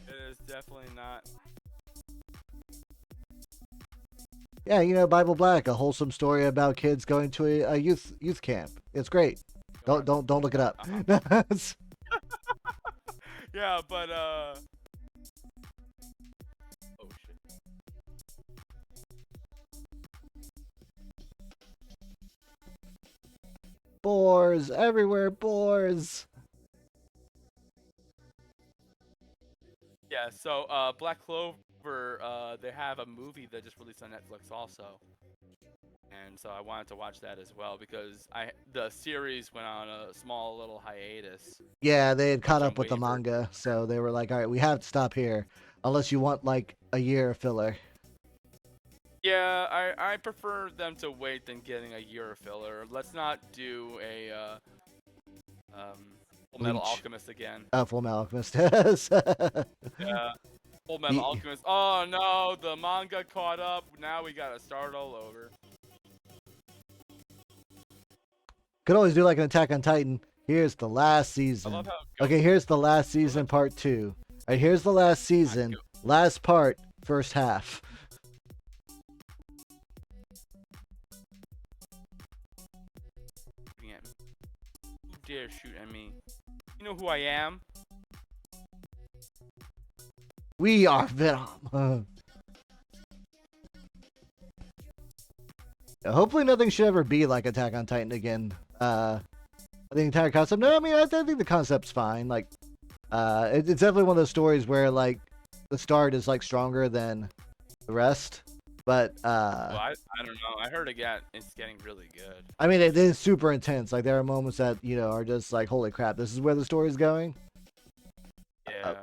It is definitely not.
Yeah, you know, Bible Black, a wholesome story about kids going to a youth camp. It's great. Don't look it up.
Yeah, but oh shit.
Boars everywhere, boars.
Yeah, so Black Clover, they have a movie that just released on Netflix also. And so I wanted to watch that as well because the series went on a small little hiatus,
Yeah, they had caught
which I'm
up with the
waiting for.
manga, so they were like, all right, we have to stop here, unless you want like a year of filler.
Yeah, I prefer them to wait than getting a year of filler. Let's not do a Full Metal
Bleach.
Alchemist again.
Full Metal Alchemist.
Yeah, Full Metal Alchemist. Oh no, the manga caught up. Now we gotta start all over.
Could always do like an Attack on Titan. Here's the last
I
season.
love how.
Okay, here's the last season, part 2. All right, here's the last season, last part, first half.
Shooting at me. Who dare shoot at me? You know who I am?
We are Venom. Hopefully nothing should ever be like Attack on Titan again. The entire concept. No, I mean I think the concept's fine. Like, it's definitely one of those stories where like the start is like stronger than the rest. But
Well, I don't know. I heard it's getting really good.
I mean it is super intense. Like there are moments that are just like holy crap, this is where the story's going.
Yeah.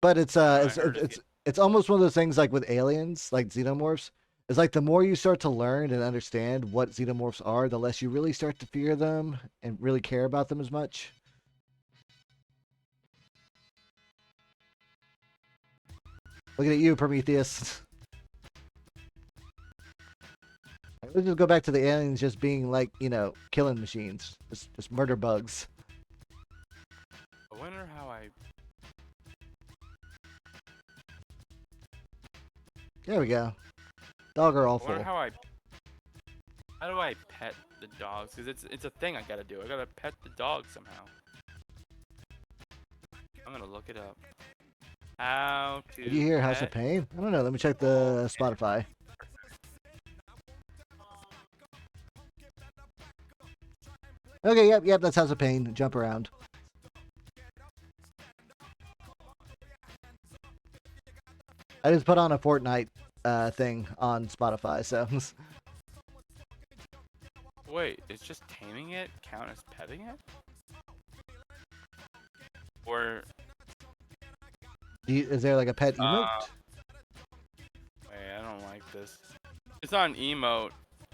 But it's
I heard
it's almost one of those things like with aliens, like xenomorphs. It's like the more you start to learn and understand what xenomorphs are, the less you really start to fear them and really care about them as much. Looking at you, Prometheus. Let's just go back to the aliens just being like, killing machines. Just murder bugs.
I wonder how I.
There we go. Dog are
I
awful.
wonder how do I pet the dogs? Because it's a thing I gotta do. I gotta pet the dog somehow. I'm gonna look it up. How to.
Did you hear House of Pain? I don't know. Let me check the Spotify. Okay, yep, that's House of Pain. Jump around. I just put on a Fortnite thing on Spotify, so.
Wait, is just taming it count as petting it? Or
Is there like a pet emote?
wait, I don't like this. It's not an emote.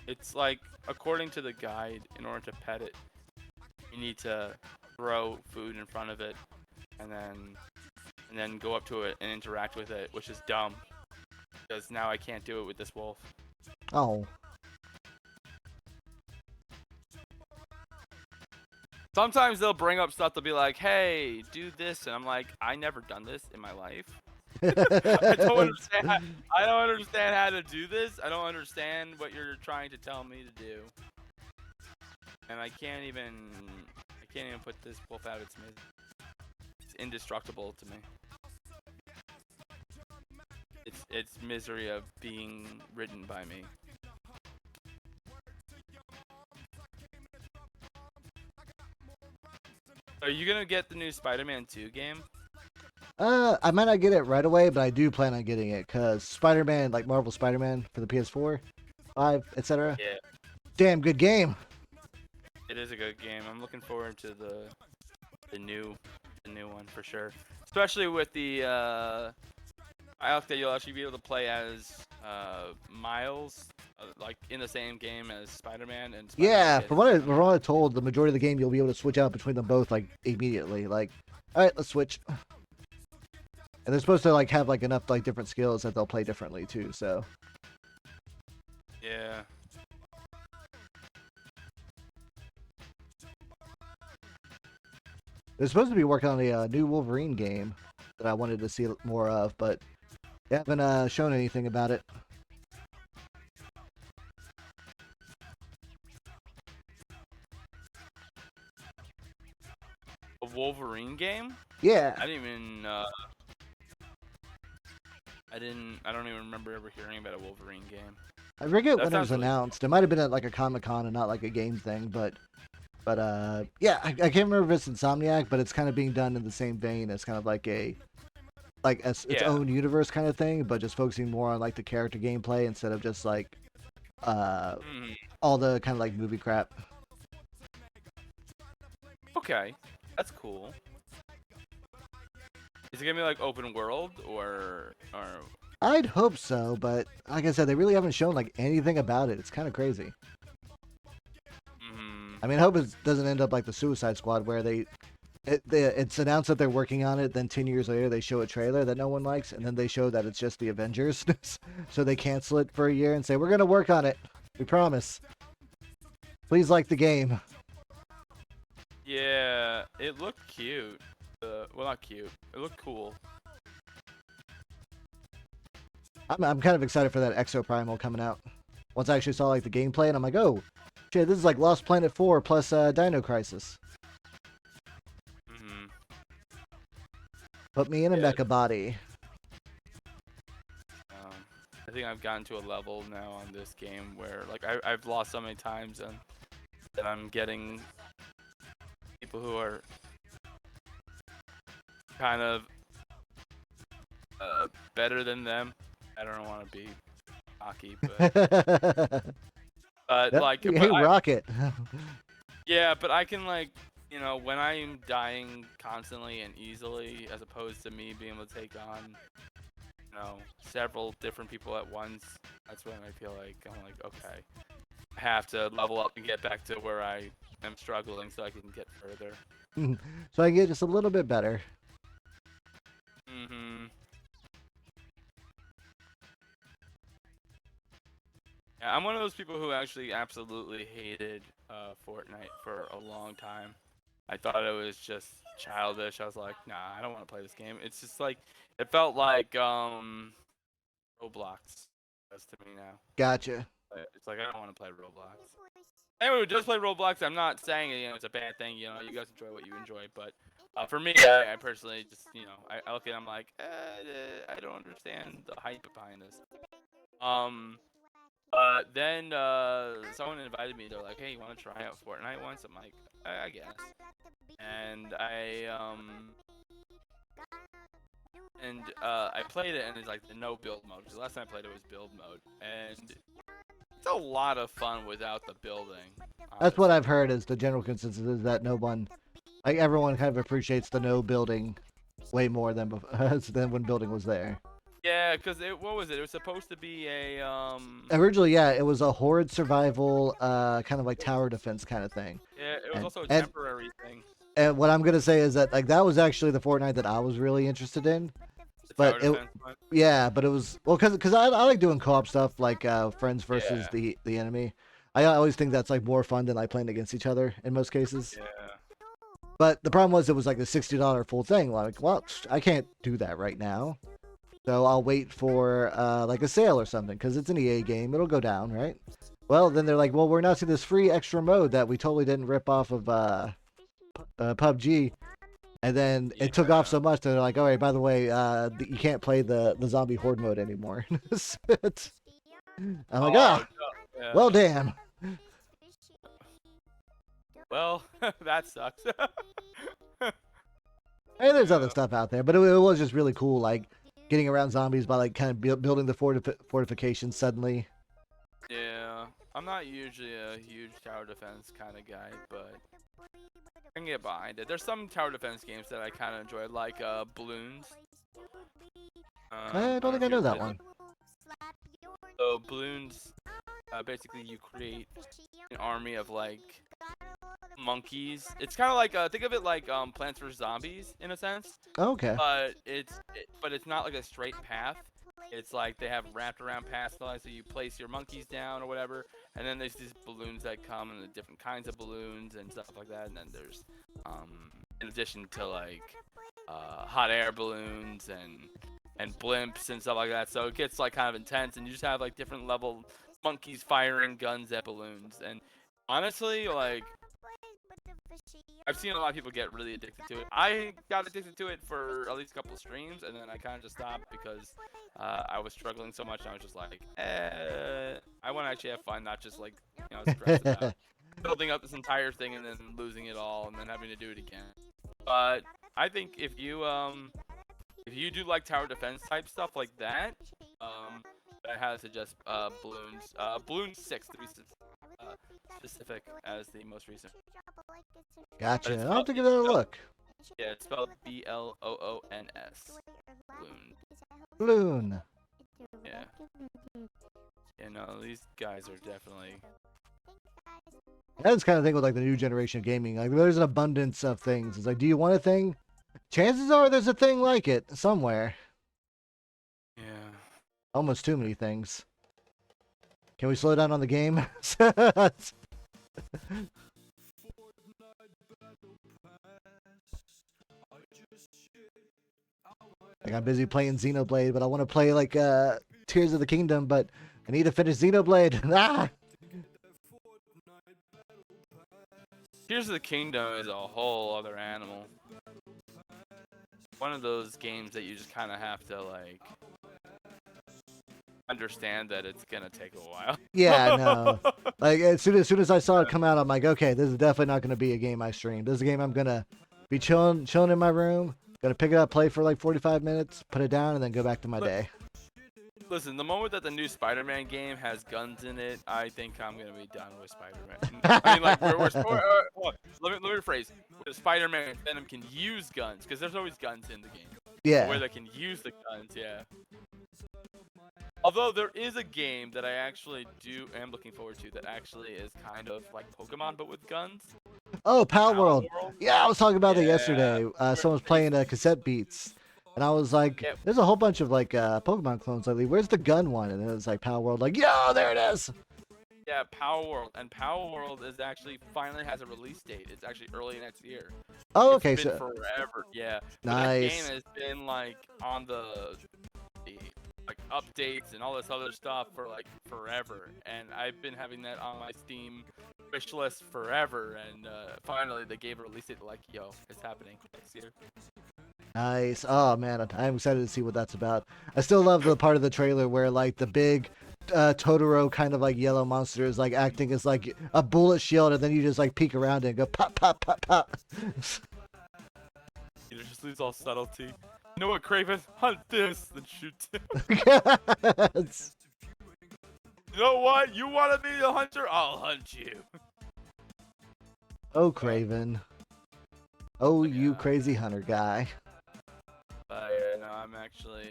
It's like according to the guide, in order to pet it, you need to throw food in front of it, and then go up to it and interact with it, which is dumb. Because now I can't do it with this wolf.
Oh.
Sometimes they'll bring up stuff. They'll be like, "Hey, do this," and I'm like, "I never done this in my life. I don't understand. I don't understand how to do this. I don't understand what you're trying to tell me to do, and I can't even put this wolf out of its misery. It's indestructible to me. It's misery of being ridden by me." Are you gonna get the new Spider-Man 2 game?
I might not get it right away, but I do plan on getting it because Spider-Man, like Marvel Spider-Man for the PS4, 5, etc.
Yeah,
Damn good game.
it is a good game. I'm looking forward to the new one for sure. Especially with the I like that you'll actually be able to play as Miles, like in the same game as Spider-Man, and Spider-Man
Yeah,
gets.
from what I told, the majority of the game you'll be able to switch out between them both like immediately. Like, all right, let's switch. And they're supposed to like have like enough like different skills that they'll play differently too. So
Yeah.
they're supposed to be working on a new Wolverine game that I wanted to see more of, but they haven't shown anything about it.
A Wolverine game?
Yeah,
I didn't even. I don't even remember ever hearing about a Wolverine game.
I forget
That
when it
sounds
was
really
announced. It might have been at like a Comic-Con and not like a game thing, but yeah, I can't remember if it's Insomniac, but it's kind of being done in the same vein as kind of like its
Yeah.
own universe kind of thing, but just focusing more on like the character gameplay instead of just like
Mhm.
all the kind of like movie crap.
Okay, that's cool. Is it gonna be like open world or?
I'd hope so, but like I said, they really haven't shown like anything about it. It's kind of crazy. I mean, I hope it doesn't end up like the Suicide Squad where it's announced that they're working on it, then 10 years later they show a trailer that no one likes, and then they show that it's just the Avengers, so they cancel it for a year and say we're gonna work on it. We promise. Please like the game.
Yeah, it looked cute. Well, not cute. It looked cool.
I'm kind of excited for that Exo Primal coming out. Once I actually saw like the gameplay, and I'm like, oh, shit, this is like Lost Planet 4 plus Dino Crisis. Put me in a
Yeah.
mecha body.
I think I've gotten to a level now on this game where like I've lost so many times and that I'm getting people who are kind of better than them. I don't want to be cocky, but like,
Hey, Rocket.
yeah, but I can like, when I'm dying constantly and easily, as opposed to me being able to take on, several different people at once. That's when I feel like I'm like, okay, I have to level up and get back to where I am struggling so I can get further.
So I get just a little bit better.
Yeah, I'm one of those people who actually absolutely hated Fortnite for a long time. I thought it was just childish. I was like, nah, I don't want to play this game. It's just like, it felt like Roblox does to me now.
Gotcha.
It's like, I don't want to play Roblox. Anyone who does play Roblox, I'm not saying it's a bad thing. You guys enjoy what you enjoy, but for me, I personally just, I look at it, I'm like, I don't understand the hype behind this. Then someone invited me. They're like, "Hey, you want to try out Fortnite once?" I'm like, I guess. And I played it, and it's like the no build mode. Because last time I played it was build mode, and it's a lot of fun without the building.
That's what I've heard is the general consensus is that everyone kind of appreciates the no building way more than when building was there.
Yeah, because what was it? It was supposed to be a
Originally, yeah, it was a horde survival, kind of like tower defense kind of thing.
Yeah, it was also a temporary thing.
And what I'm gonna say is that like that was actually the Fortnite that I was really interested in. But it was because I like doing co-op stuff like friends versus the enemy. I always think that's like more fun than like playing against each other in most cases.
Yeah.
But the problem was it was like the $60 full thing. Like, well, I can't do that right now. So I'll wait for like a sale or something because it's an EA game. It'll go down, right? Well, then they're like, well, we're announcing this free extra mode that we totally didn't rip off of PUBG. And then it took off so much that they're like, all right, by the way, you can't play the zombie horde mode anymore. I'm like, well, damn.
Well, that sucks.
Hey, there's other stuff out there, but it was just really cool, like getting around zombies by like kind of building the fortifications suddenly.
Yeah. I'm not usually a huge tower defense kind of guy, but I can get behind it. There's some tower defense games that I kind of enjoy, like Balloons.
I
I
don't
don't know
think
if
I
you
know
ever
that
played
one.
So Balloons, basically you create an army of like monkeys. It's kind of like think of it like Plants vs Zombies in a sense,
Okay.
but it's not like a straight path. It's like they have wrapped around paths, so you place your monkeys down or whatever, and then there's these balloons that come and the different kinds of balloons and stuff like that. And then there's in addition to like hot air balloons and blimps and stuff like that. So it gets like kind of intense, and you just have like different level monkeys firing guns at balloons. And honestly, like I've seen a lot of people get really addicted to it. I got addicted to it for at least a couple of streams, and then I kind of just stopped because I was struggling so much. And I was just like, I want to actually have fun, not just like stress about building up this entire thing and then losing it all and then having to do it again. But I think if you do like tower defense type stuff like that, I had to suggest balloons. Balloon 6 to be specific as the most recent.
Gotcha.
it's
I'll have
spelled,
to give
it's
that a
spelled
look.
yeah, it's spelled Bloons. Bloon.
Balloon.
Yeah. Yeah, no, these guys are definitely.
That's kind of thing with like the new generation of gaming. Like there's an abundance of things. It's like, do you want a thing? Chances are there's a thing like it somewhere.
Yeah.
Almost too many things. Can we slow down on the game? Like I'm busy playing Xenoblade, but I want to play like Tears of the Kingdom, but I need to finish Xenoblade. Ah!
Tears of the Kingdom is a whole other animal. One of those games that you just kind of have to like understand that it's gonna take a while.
Yeah, no. Like as soon as I saw it come out, I'm like, okay, this is definitely not gonna be a game I stream. This is a game I'm gonna be chilling in my room, gonna pick it up, play for like 45 minutes, put it down, and then go back to my day.
Listen, the moment that the new Spider-Man game has guns in it, I think I'm gonna be done with Spider-Man. I mean, like, let me rephrase. With Spider-Man, Venom can use guns because there's always guns in the game.
Yeah.
Where they can use the guns, yeah. Although there is a game that I actually am looking forward to that actually is kind of like Pokemon but with guns.
Oh, Pal World.
World.
Yeah, I was talking about that
Yeah.
yesterday. Someone was playing cassette beats, and I was like,
Yep.
"There's a whole bunch of like Pokemon clones lately. Where's the gun one?" And it was like Pal World. Like, yo, there it is.
Yeah, Power World, and Power World is actually finally has a release date. It's actually early next year.
Oh,
It's
okay.
been
So
forever, yeah. But
nice.
that game has been like on the like updates and all this other stuff for like forever, and I've been having that on my Steam wish list forever. And finally, they gave a release date. Like, yo, it's happening next year.
Nice. Oh man, I'm excited to see what that's about. I still love the part of the trailer where like the big Totoro kind of like yellow monster is like acting as like a bullet shield, and then you just like peek around it and go pop, pop, pop, pop.
You just lose all subtlety. You know what, Craven? Hunt this, then shoot him.
Yes.
You know what? You want to be the hunter? I'll hunt you.
Oh, Craven. Oh, you
Yeah.
crazy hunter guy.
Yeah, no, I'm actually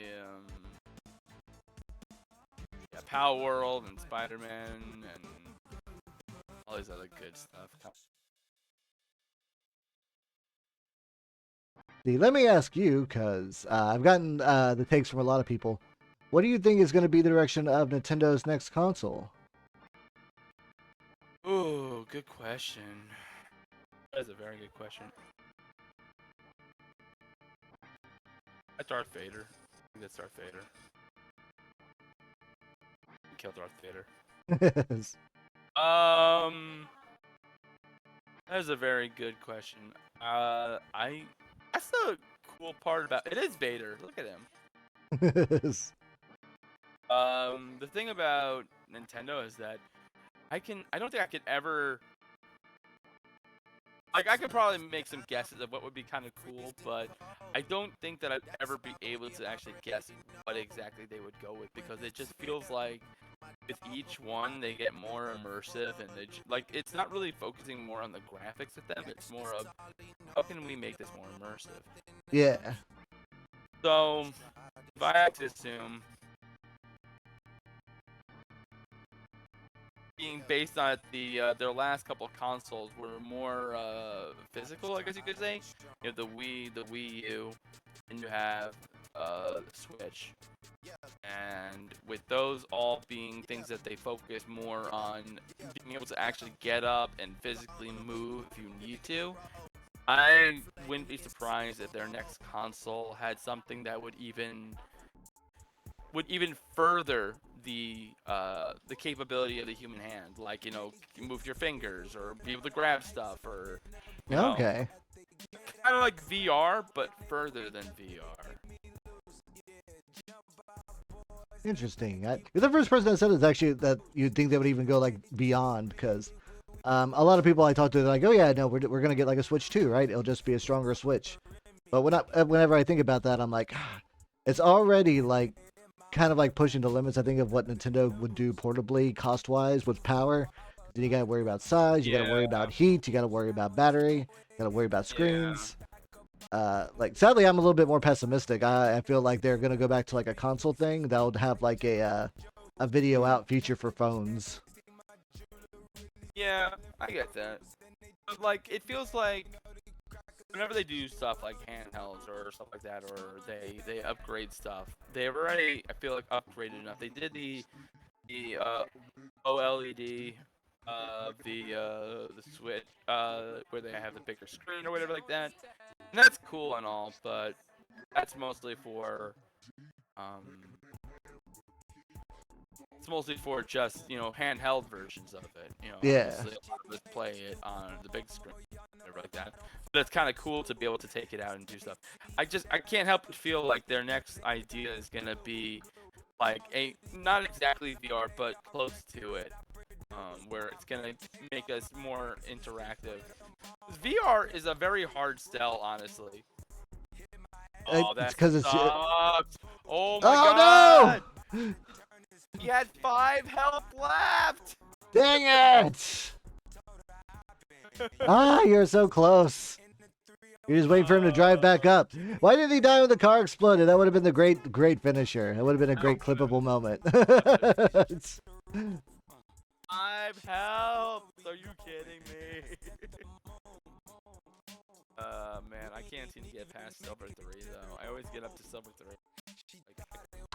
yeah, Power World and Spider-Man and all these other good stuff.
See, let me ask you, because I've gotten the takes from a lot of people. What do you think is going to be the direction of Nintendo's next console?
Ooh, good question. That is a very good question. That's Darth Vader. I think that's Darth Vader. Kill Darth Vader. That is a very good question. That's the cool part about it is Vader. Look at him. The thing about Nintendo is that I don't think I could ever. Like, I could probably make some guesses of what would be kind of cool, but I don't think that I'd ever be able to actually guess what exactly they would go with, because it just feels like with each one they get more immersive, and like it's not really focusing more on the graphics with them. It's more of how can we make this more immersive.
Yeah.
So if I had to assume, being based on their last couple consoles were more physical, I guess you could say. You have the Wii U, and you have the Switch. And with those all being things that they focus more on being able to actually get up and physically move if you need to, I wouldn't be surprised if their next console had something that would even further the capability of the human hand, like move your fingers or be able to grab stuff, or
Okay.
kind of like VR but further than VR.
Interesting. You're the first person that said it's actually that you'd think they would even go like beyond, because a lot of people I talk to, they're like, oh yeah, no, we're gonna get like a Switch 2, right? It'll just be a stronger Switch. But whenever I think about that, I'm like, it's already like kind of like pushing the limits, I think, of what Nintendo would do portably, cost wise, with power. Then you gotta worry about size, you gotta worry about heat, you gotta worry about battery, you gotta worry about screens. Like sadly, I'm a little bit more pessimistic. I feel like they're gonna go back to like a console thing that would have like a video out feature for phones.
Yeah, I get that. But like, it feels like whenever they do stuff like handhelds or stuff like that, or they upgrade stuff, they've already, I feel like, upgraded enough. They did the OLED, the Switch, where they have the bigger screen or whatever like that, and that's cool and all, but that's mostly for just handheld versions of it.
Yeah.
Obviously, let's play it on the big screen, whatever like that. But it's kind of cool to be able to take it out and do stuff. I can't help but feel like their next idea is gonna be like not exactly VR, but close to it, where it's gonna make us more interactive. VR is a very hard sell, honestly. Oh, that sucks. Oh my god!
No!
He had 5 health left!
Dang it! You're so close. You're just waiting for him to drive back up. Why did he die when the car exploded? That would have been the great finisher. It would have been a great clippable moment.
5 health! Are you kidding me? Man, I can't seem to get past Silver 3 though. I always get up to Silver 3.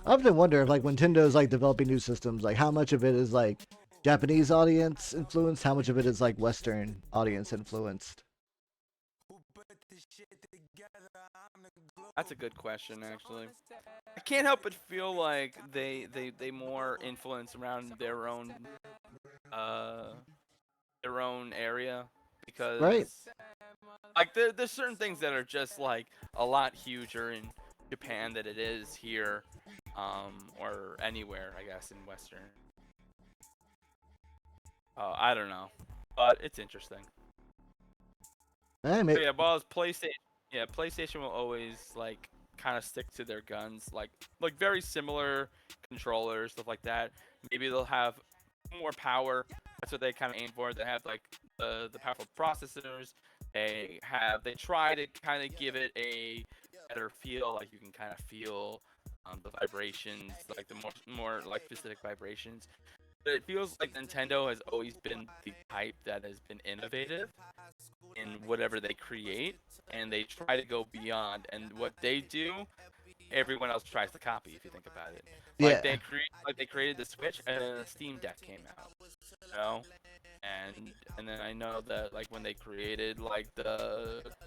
I often wonder if like Nintendo's like developing new systems, like how much of it is like Japanese audience influenced, how much of it is like Western audience influenced.
That's a good question, actually. I can't help but feel like they more influence around their own area, because
Right.
like there's certain things that are just like a lot huger in Japan than it is here, or anywhere, I guess, in Western. I don't know, but it's interesting.
Hey,
But yeah, well, PlayStation will always like kind of stick to their guns, like very similar controllers, stuff like that. Maybe they'll have more power. That's what they kind of aim for. They have like the powerful processors. They try to kind of give it a better feel, like you can kind of feel the vibrations, like the more like specific vibrations. But it feels like Nintendo has always been the type that has been innovative in whatever they create, and they try to go beyond. And what they do, everyone else tries to copy. If you think about it,
Yeah.
they created the Switch, and then the Steam Deck came out, and then I know that like when they created like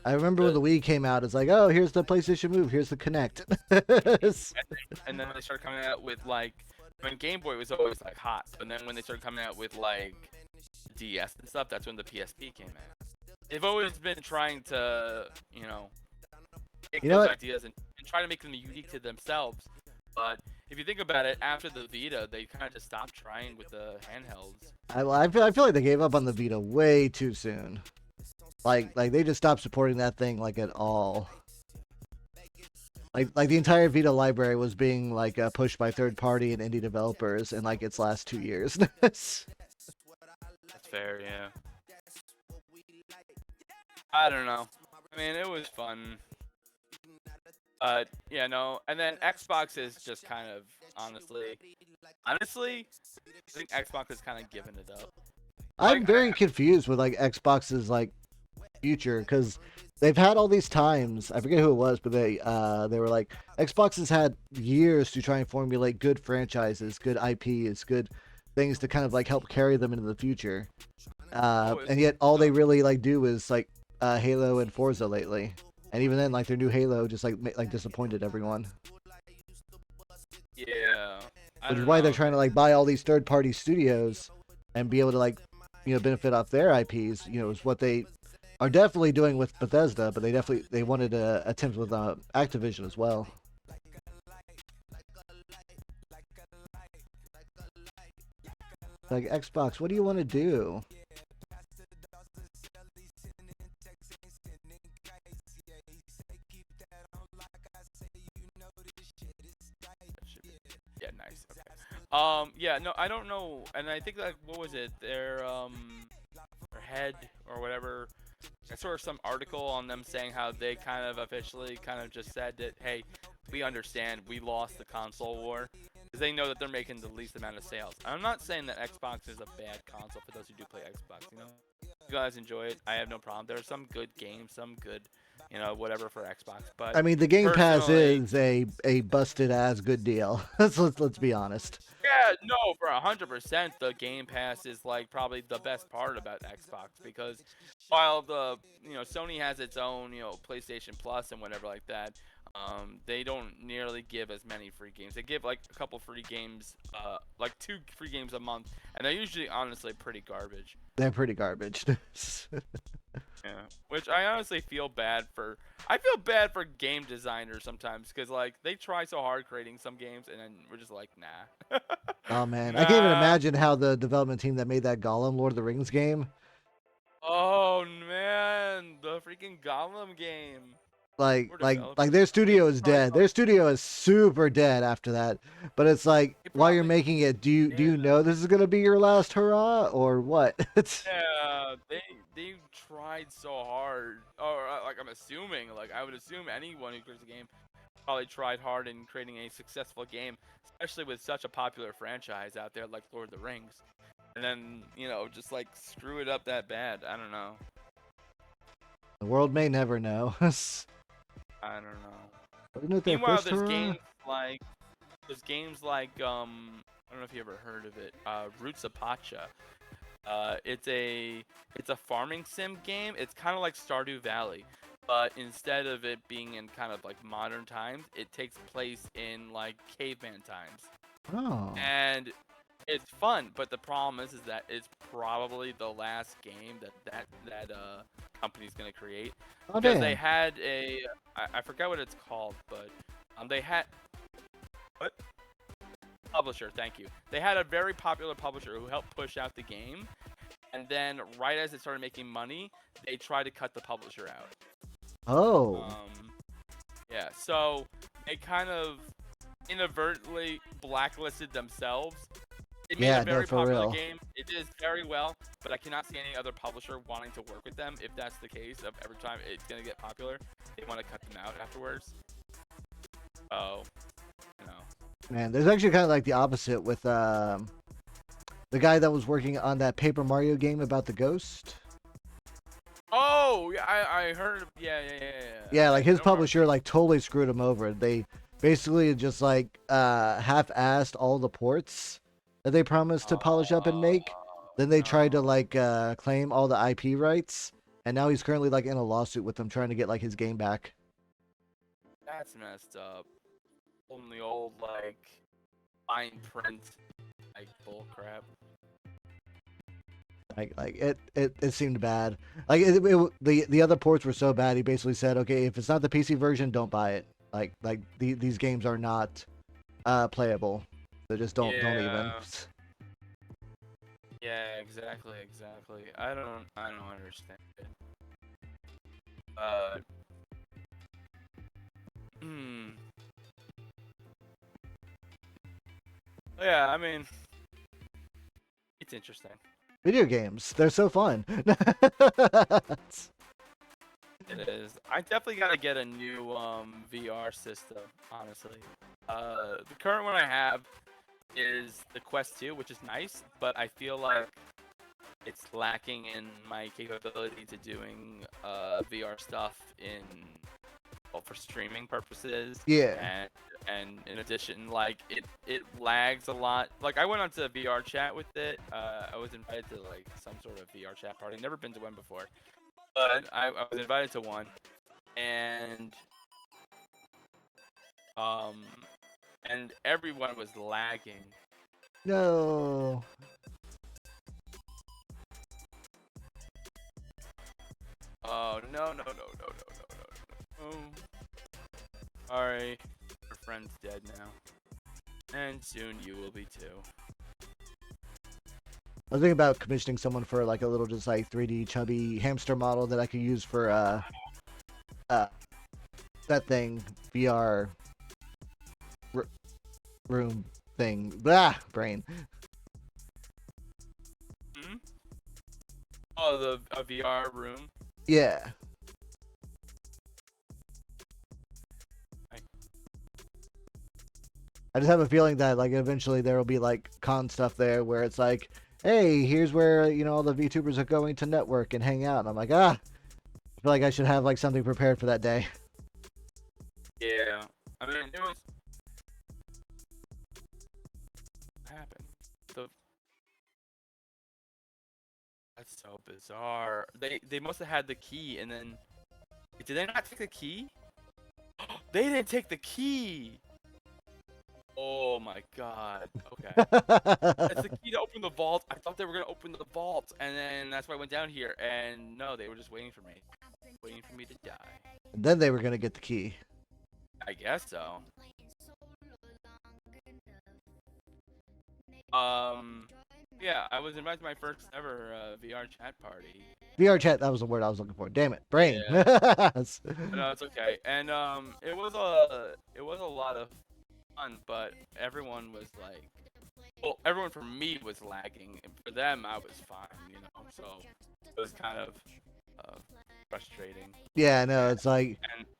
I remember when the Wii came out, it's like, oh, here's the PlayStation Move, here's the Kinect.
and then they started coming out with like, when Game Boy was always like hot, and then when they started coming out with like DS and stuff, that's when the PSP came out. They've always been trying to, take those ideas and try to make them unique to themselves. But if you think about it, after the Vita, they kind of just stopped trying with the handhelds.
I feel like they gave up on the Vita way too soon. Like they just stopped supporting that thing like at all. Like the entire Vita library was being like pushed by third party and indie developers in like its last 2 years.
That's fair, yeah. I don't know. I mean, it was fun. Yeah, no. And then Xbox is just kind of honestly, I think Xbox is kind of giving it up.
I'm
Like,
very confused with like Xbox's like future because they've had all these times. I forget who it was, but they were like Xbox has had years to try and formulate good franchises, good IPs, good things to kind of like help carry them into the future. And yet all they really like do is like Halo and Forza lately. And even then, like their new Halo just like disappointed everyone.
yeah, I
Which is
don't
why they're
know.
trying to like buy all these third party studios and be able to like benefit off their IPs. Is what they are definitely doing with Bethesda, but they wanted to attempt with Activision as well. Like Xbox, what do you want to do?
Yeah, nice. Okay. Yeah, no, I don't know, and I think like what was it? Their head or whatever. I saw some article on them saying how they kind of officially kind of just said that, hey, we understand we lost the console war because they know that they're making the least amount of sales. I'm not saying that Xbox is a bad console for those who do play Xbox. You guys enjoy it. I have no problem. There are some good games, some good, whatever for Xbox. But
I mean, the Game Pass
personally,
is a busted ass good deal. let's be honest.
yeah, no, for 100%, the Game Pass is like probably the best part about Xbox because while the Sony has its own PlayStation Plus and whatever like that, they don't nearly give as many free games. They give like a couple free games, like 2 free games a month, and they're usually honestly pretty garbage.
They're pretty garbage.
Yeah, which I honestly feel bad for. I feel bad for game designers sometimes because like they try so hard creating some games and then we're just like, nah,
Oh man, I can't even
nah.
imagine how the development team that made that Gollum Lord of the Rings game,
Oh man, the freaking Gollum game.
like
We're
like
developers.
like their
They
studio is
tried
dead.
so.
Their studio is super dead after that. But it's like
They
while you're
probably.
making it, do
Yeah.
you know this is gonna be your last hurrah or what? It's
Yeah. They tried so hard. Or like I'm assuming, like I would assume anyone who creates a game probably tried hard in creating a successful game, especially with such a popular franchise out there like Lord of the Rings. And then just like screw it up that bad. I don't know.
the world may never know.
I don't know.
Wasn't it their
Meanwhile,
first hurrah?
there's games like I don't know if you ever heard of it. Roots of Pacha. It's a farming sim game. It's kind of like Stardew Valley, but instead of it being in kind of like modern times, it takes place in like caveman times.
Oh,
And it's fun, but the problem is that it's probably the last game that company's gonna create
oh
because they
damn.
had I forgot what it's called, but they had what publisher? Thank you. They had a very popular publisher who helped push out the game, and then right as it started making money, they tried to cut the publisher out.
Oh,
Yeah, so they kind of inadvertently blacklisted themselves. It made a
yeah, no,
very
for
popular
real.
game. It did very well, but I cannot see any other publisher wanting to work with them if that's the case. Of every time it's gonna get popular, they want to cut them out afterwards. Oh, no.
Man, there's actually kind of like the opposite with the guy that was working on that Paper Mario game about the ghost.
Oh, yeah, I heard. Yeah, yeah, yeah,
Yeah,
yeah.
like his
I don't remember.
publisher like totally screwed him over. They basically just like half-assed all the ports that they promised to polish up and make. Then they tried to
No,
like claim all the IP rights, and now he's currently like in a lawsuit with them trying to get like his game back.
that's messed up. Only old like fine print, like bull crap.
Like it seemed bad. Like the other ports were so bad. He basically said, okay, if it's not the PC version, don't buy it. Like these games are not playable. So just don't even.
Yeah, yeah, exactly, exactly. I don't understand it. Uh, Hmm. Yeah, I mean, it's interesting.
Video games, they're so fun.
It is. I definitely gotta get a new VR system, honestly. The current one I have is the Quest 2, which is nice, but I feel like it's lacking in my capability to doing VR stuff for streaming purposes.
Yeah.
And in addition, like it lags a lot. Like I went onto VR chat with it. I was invited to like some sort of VR chat party. Never been to one before, but I was invited to one, and um and everyone was lagging.
No.
Oh no no no no no no no no. Sorry, your friend's dead now, and soon you will be too.
I was thinking about commissioning someone for like a little just like 3D chubby hamster model that I could use for that thing VR room thing. Blah, brain.
Hmm? Oh, the a VR room.
Yeah. I just have a feeling that like eventually there will be like con stuff there where it's like, hey, here's where all the VTubers are going to network and hang out. And I'm like, I feel like I should have like something prepared for that day.
Yeah, I mean it was. What happened? That's so bizarre. They must have had the key and then. Did they not take the key? They didn't take the key. Oh my god. Okay. That's the key to open the vault. I thought they were gonna open the vault, and then that's why I went down here. And no, they were just waiting for me, waiting for me to die.
And then they were gonna get the key.
I guess so. Yeah, I was invited to my first ever VR chat party.
VR chat, that was the word I was looking for. Damn it, brain.
Yeah. No, it's okay. And it was a lot of fun, but everyone was like, well, everyone for me was lagging, and for them I was fine, So it was kind of frustrating.
Yeah, no, it's like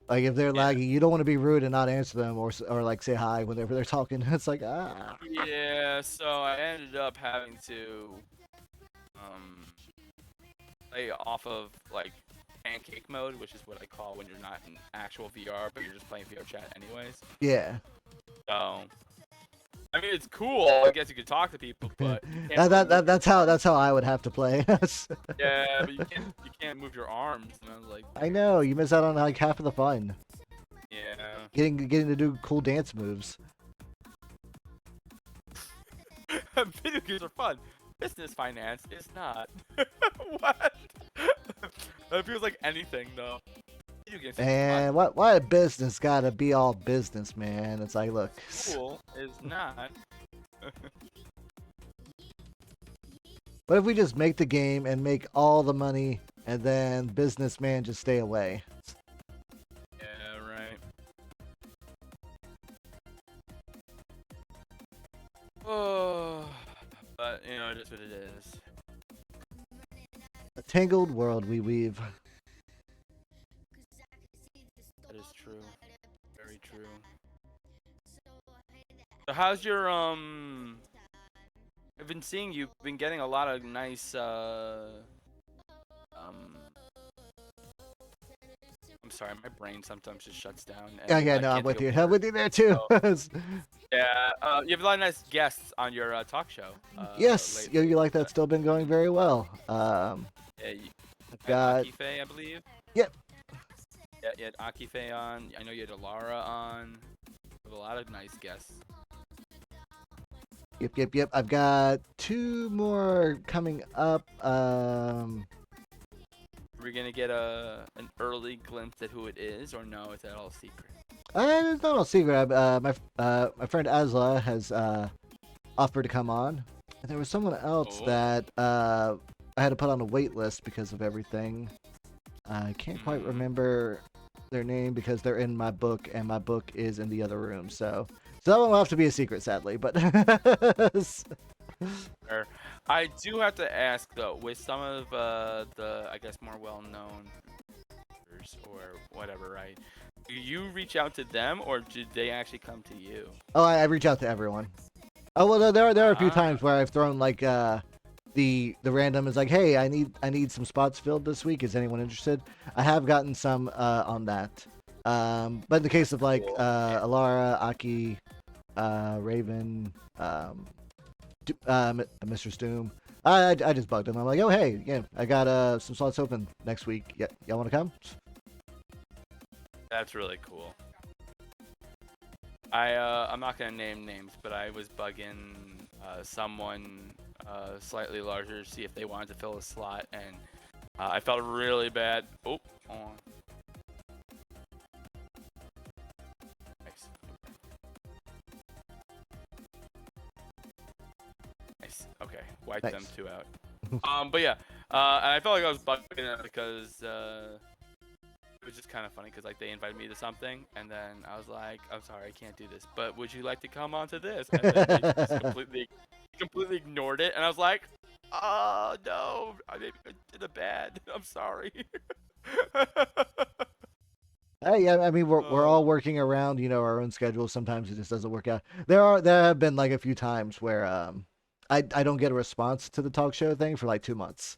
And
if they're
yeah,
laggy, you don't want to be rude and not answer them or like say hi whenever they're talking. It's like
yeah, so I ended up having to play off of like pancake mode, which is what I call when you're not in actual VR, but you're just playing VR chat anyways.
Yeah.
So, I mean, it's cool. I guess you could talk to people, but you can't
that's how I would have to play.
yeah, but you can't move your arms. And I was like,
I know you miss out on like half of the fun.
yeah.
Getting to do cool dance moves.
Video games are fun. Business finance is not. What? That feels like anything though. Video games are
And
fun.
why a business gotta be all business, man? It's like, look.
Cool is not.
What if we just make the game and make all the money, and then businessman just stay away?
Yeah, right. Oh, but it is what it is.
A tangled world we weave.
That is true. Very true. So how's your I've been seeing you've been getting a lot of nice I'm sorry, my brain sometimes just shuts down.
Yeah,
And
yeah,
I
no, I'm
can't
with
think
you.
of
I'm with you there too.
Yeah, you have a lot of nice guests on your talk show.
Yes,
Lately.
you like that's still been going very well.
Yeah,
I've got
Akife, I believe.
Yep.
Yeah, you had Akife on. I know you had Alara on. You have a lot of nice guests.
Yep. I've got 2 more coming up.
Are we gonna get an early glimpse at who it is, or no? Is that all secret?
It's not all secret. My friend Asla has offered to come on, and there was someone else that I had to put on a wait list because of everything. I can't quite remember their name because they're in my book, and my book is in the other room. So that one will have to be a secret, sadly. But
Or I do have to ask though, with some of the I guess more well-known or whatever, right? Do you reach out to them or did they actually come to you?
oh, I reach out to everyone. Oh well, there are a few
Ah,
times where I've thrown like the random is like, hey, I need some spots filled this week. Is anyone interested? I have gotten some on that. But in the case of like
cool.
Alara, Aki, Raven, Mr. Stoom, I just bugged them. I'm like, oh hey, yeah, I got some slots open next week. Yeah, y'all want to come?
That's really cool. I'm not gonna name names, but I was bugging someone slightly larger to see if they wanted to fill a slot, and I felt really bad. Oh, hold on. Nice. Nice. Okay, wiped them
Nice.
two out. But yeah, and I felt like I was bugging them because it was just kind of funny because like they invited me to something, and then I was like, I'm sorry, I can't do this, but would you like to come onto this? And then they just completely ignored it, and I was like, oh no, maybe I did it bad. I'm sorry.
Hey, yeah, I mean we're all
Oh.
working around our own schedules. Sometimes it just doesn't work out. There have been like a few times where I don't get a response to the talk show thing for like 2 months,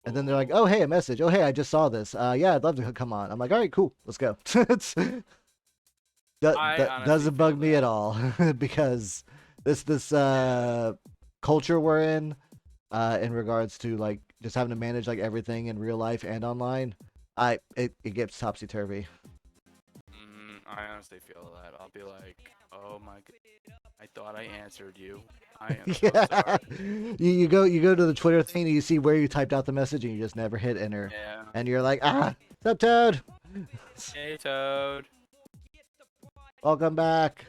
and then they're like, oh hey, a message. Oh hey, I just saw this. Yeah, I'd love to come on. I'm like, all right, cool, let's go.
I
That
honestly
doesn't
feel
bug me at
that.
all because this
Yeah.
culture we're in regards to like just having to manage like everything in real life and online, it gets topsy turvy.
I honestly feel that. I'll be like, oh my god, I thought I answered you. I am so
Yeah,
sorry.
you go to the Twitter thing and you see where you typed out the message and you just never hit enter,
Yeah.
and you're like, sup Toad,
Hey, Toad.
welcome back.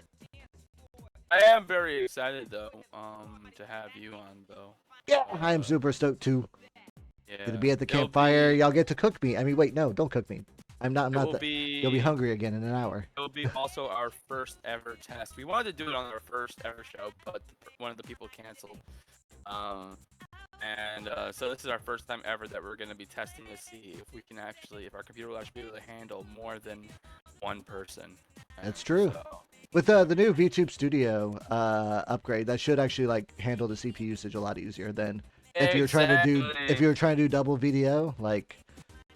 I am very excited though, to have you on though.
Yeah, I'm super stoked too. Gonna
Yeah,
be at the
it'll
campfire.
be,
Y'all get to cook me. I mean, wait, no, don't cook me. I'm
it
not
will
that. You'll be
be,
hungry again in an hour.
it'll be also our first ever test. We wanted to do it on our first ever show, but one of the people canceled. Um, and so this is our first time ever that we're gonna be testing to see if we can actually, if our computer will actually be able to handle more than one person. And
That's true.
so,
With the new VTube Studio upgrade, that should actually like handle the CPU usage a lot easier than if
exactly.
you were trying to do double VDO. Like,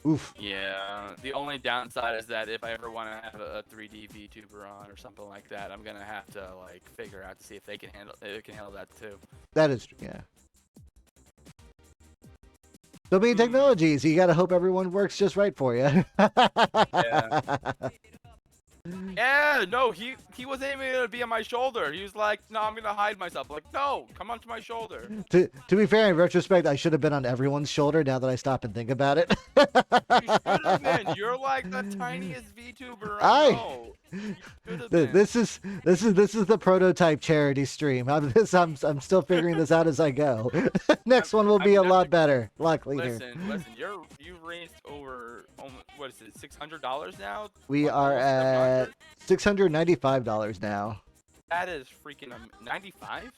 oof.
Yeah, the only downside is that if I ever want to have a 3D VTuber on or something like that, I'm gonna have to like figure out to see if they can handle that too.
That is yeah. So many
Hmm.
technologies. You gotta hope everyone works just right for you.
Yeah. Yeah, no, he wasn't even gonna be on my shoulder. He was like, "No, I'm gonna hide myself." I'm like, no, come onto my shoulder.
To be fair, in retrospect, I should have been on everyone's shoulder. Now that I stop and think about it.
You should have been. You're like the tiniest VTuber I
I
know. You should have
th-
been.
this is this is the prototype charity stream. I'm still figuring this out as I go. Next one will be
I'm
a
never
lot better, a lot cleaner.
listen. You've raised over what is it, $600 now?
We are
Almost 700.
at $695 now.
That is freaking 95.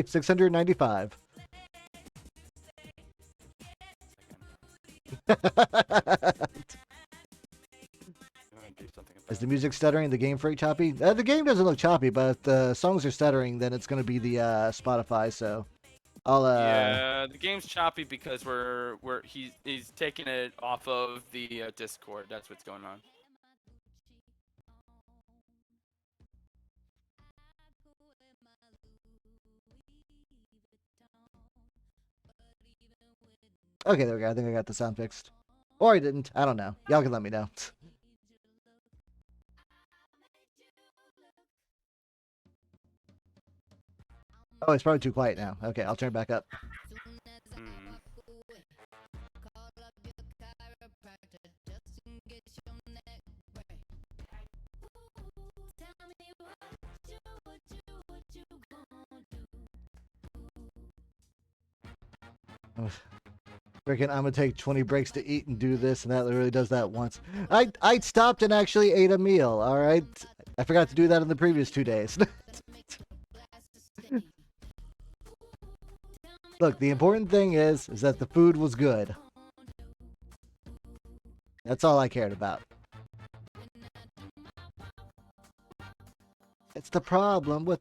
695. Is the music stuttering? The game freak choppy? The game doesn't look choppy, but if the songs are stuttering, then it's gonna be the Spotify. So I'll
Yeah, the game's choppy because he's taking it off of the Discord. That's what's going on.
Okay, there we go. I think I got the sound fixed, or I didn't. I don't know. Y'all can let me know. Oh, it's probably too quiet now. Okay, I'll turn it back up.
Hmm.
Freaking, I'm gonna take 20 breaks to eat and do this, and that literally does that once. I stopped and actually ate a meal. All right, I forgot to do that in the previous 2 days. Look, the important thing is that the food was good. That's all I cared about. It's the problem with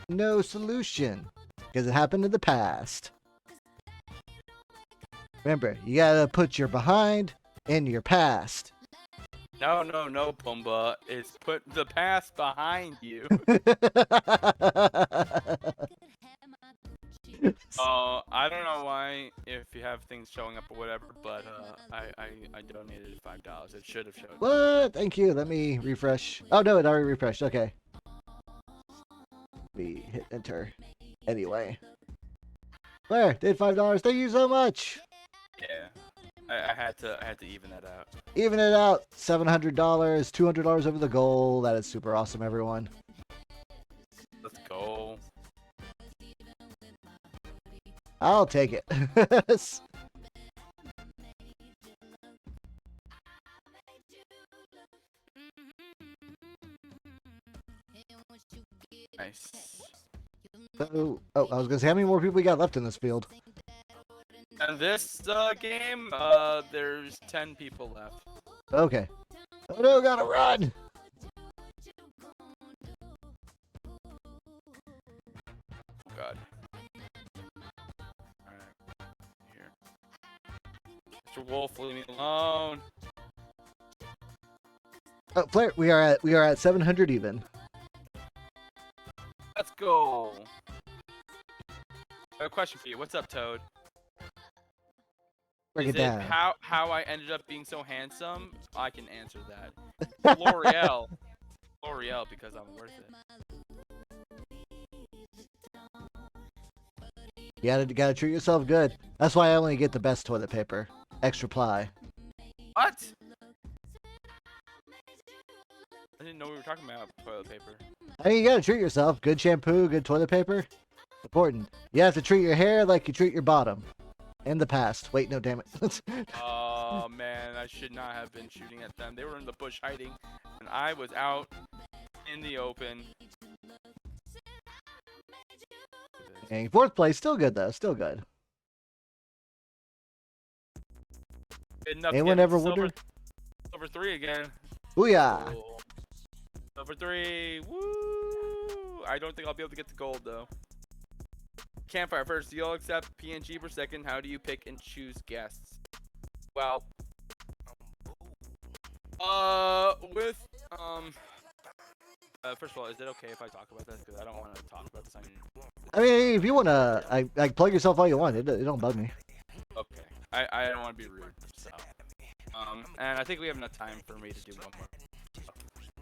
no solution because it happened in the past. Remember, you gotta put your behind in your past.
No, Pumbaa. It's put the past behind you. I don't know why, if you have things showing up or whatever, but I donated $5. It should have showed up.
What? Thank you. Let me refresh. Oh no, it already refreshed. Okay. We hit enter. Anyway. There, did $5. Thank you so much.
Yeah. I had to even that out.
Even it out. $700, $200 over the goal. That is super awesome, everyone.
Let's go.
I'll take it.
Nice.
So, I was gonna say, how many more people we got left in this field?
And this game, there's 10 people left.
Okay. Oh no, gotta run!
Oh god. Alright. Here. Mr. Wolf, leave me alone.
Oh, Flair, we are at 700 even.
Let's go. I have a question for you. What's up, Toad?
Break
Is
it down.
how I ended up being so handsome? I can answer that. L'Oreal. L'Oreal, because I'm worth it.
You gotta treat yourself good. That's why I only get the best toilet paper. Extra ply.
What? I didn't know we were talking about toilet paper.
I mean, you gotta treat yourself. Good shampoo, good toilet paper. Important. You have to treat your hair like you treat your bottom. In the past. Wait, no, damn it.
Oh man, I should not have been shooting at them. They were in the bush hiding, and I was out in the open.
Dang, fourth place, still good though. Still good.
Good enough to
Anyone
get
ever
silver,
wonder?
silver 3 again.
Booyah!
Cool. Silver 3. Woo! I don't think I'll be able to get the gold though. Campfire first. Do you all accept PNG per second? How do you pick and choose guests? Well, first of all, is it okay if I talk about this? Because I don't want to talk about this on your...
I mean, if you wanna, I plug yourself all you want. It don't bug me.
Okay. I don't want to be rude, so. And I think we have enough time for me to do one more.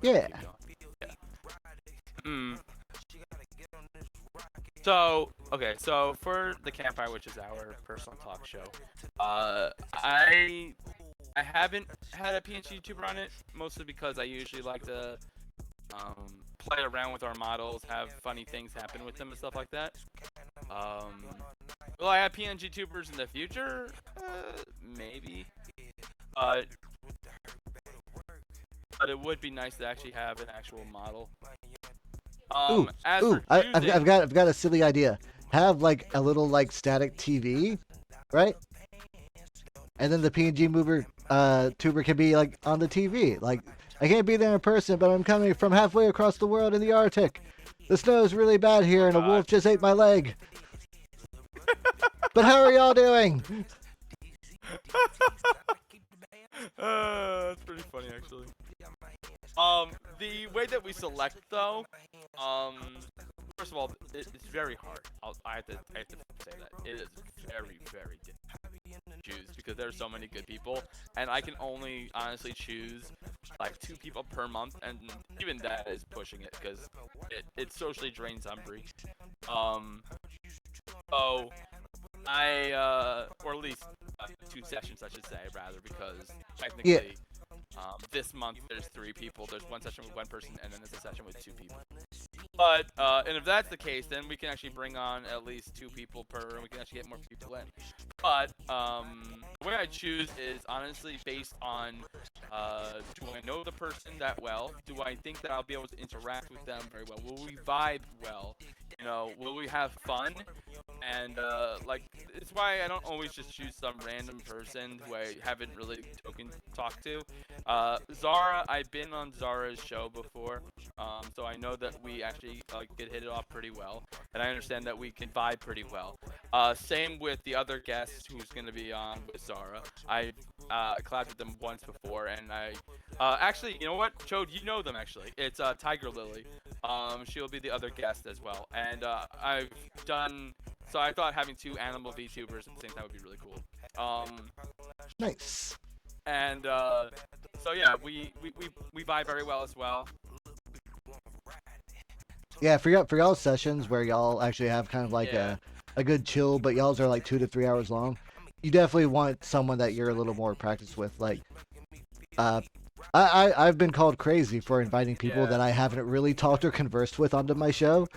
Yeah.
Yeah. So, okay, so for the campfire, which is our personal talk show, I haven't had a PNG YouTuber on it, mostly because I usually like to play around with our models, have funny things happen with them and stuff like that. Will I have PNG YouTubers in the future? Maybe. But it would be nice to actually have an actual model.
I've got a silly idea. Have like a little like static TV, right? And then the PNG tuber can be like on the TV. Like, I can't be there in person, but I'm coming from halfway across the world in the Arctic. The snow is really bad here, and a wolf just ate my leg. But how are y'all doing?
That's pretty funny, actually. The way that we select, though, first of all, it's very hard. I have to say that. It is very, very difficult to choose because there are so many good people, and I can only honestly choose like 2 people per month, and even that is pushing it because it socially drains Umbry. So or at least 2 sessions, I should say, rather, because technically, this month there's 3 people. There's 1 session with 1 person, and then there's a session with 2 people. And if that's the case, then we can actually bring on at least 2 people per, and we can actually get more people in. But the way I choose is honestly based on, do I know the person that well? Do I think that I'll be able to interact with them very well? Will we vibe well? You know, will we have fun? And like, it's why I don't always just choose some random person who I haven't really talked to. Zara, I've been on Zara's show before, so I know that we actually could hit it off pretty well, and I understand that we can vibe pretty well. Same with the other guest who's gonna be on with Zara. I collabed with them once before, and I actually, you know what, Chode, you know them actually. It's Tiger Lily. She'll be the other guest as well, and I've done. So I thought having 2 animal VTubers at the same time would be really cool.
Nice.
And so yeah, we vibe very well as well.
Yeah, for y'all sessions where y'all actually have kind of like a good chill, but y'all's are like 2 to 3 hours long. You definitely want someone that you're a little more practiced with. Like, I've been called crazy for inviting people that I haven't really talked or conversed with onto my show.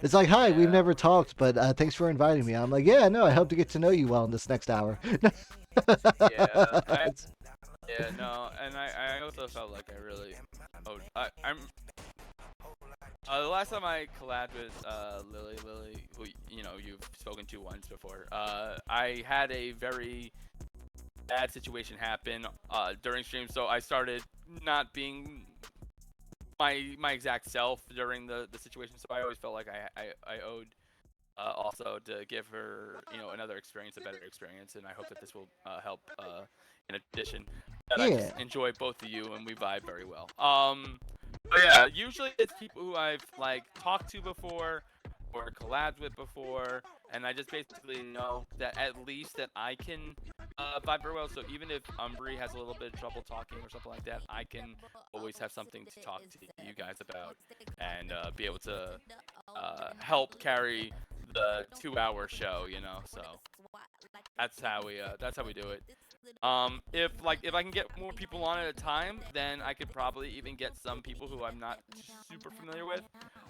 It's like, hi, we've never talked, but thanks for inviting me. I'm like, yeah, no, I hope to get to know you well in this next hour.
No, and I also felt like I really, I'm. The last time I collabed with Lily, who you know you've spoken to once before, I had a very bad situation happen during stream, so I started not being my exact self during the situation. So I always felt like I owed also to give her another experience, a better experience, and I hope that this will help in addition that I just enjoy both of you and we vibe very well. But yeah, usually it's people who I've talked to before or collabed with before, and I just basically know that at least that I can vibe very well. So even if Umbri has a little bit of trouble talking or something like that, I can always have something to talk to you guys about and be able to help carry the 2-hour show, so that's how we do it. If I can get more people on at a time, then I could probably even get some people who I'm not super familiar with.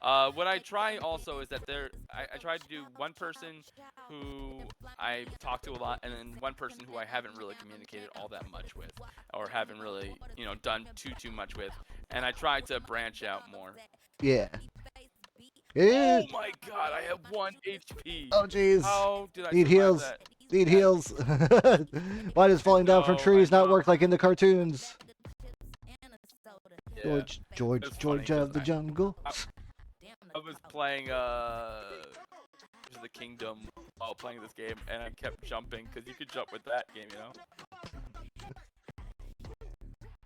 What I try also is that I try to do one person who I talk to a lot, and then one person who I haven't really communicated all that much with, or haven't really done too much with, and I try to branch out more.
Yeah.
Oh my god, I have 1 HP.
Oh jeez.
How did I
Need
survive
heals.
that?
Need heals. Why does falling down from trees not work like in the cartoons?
Yeah.
George of the jungle.
I was playing the Kingdom while playing this game, and I kept jumping because you could jump with that game,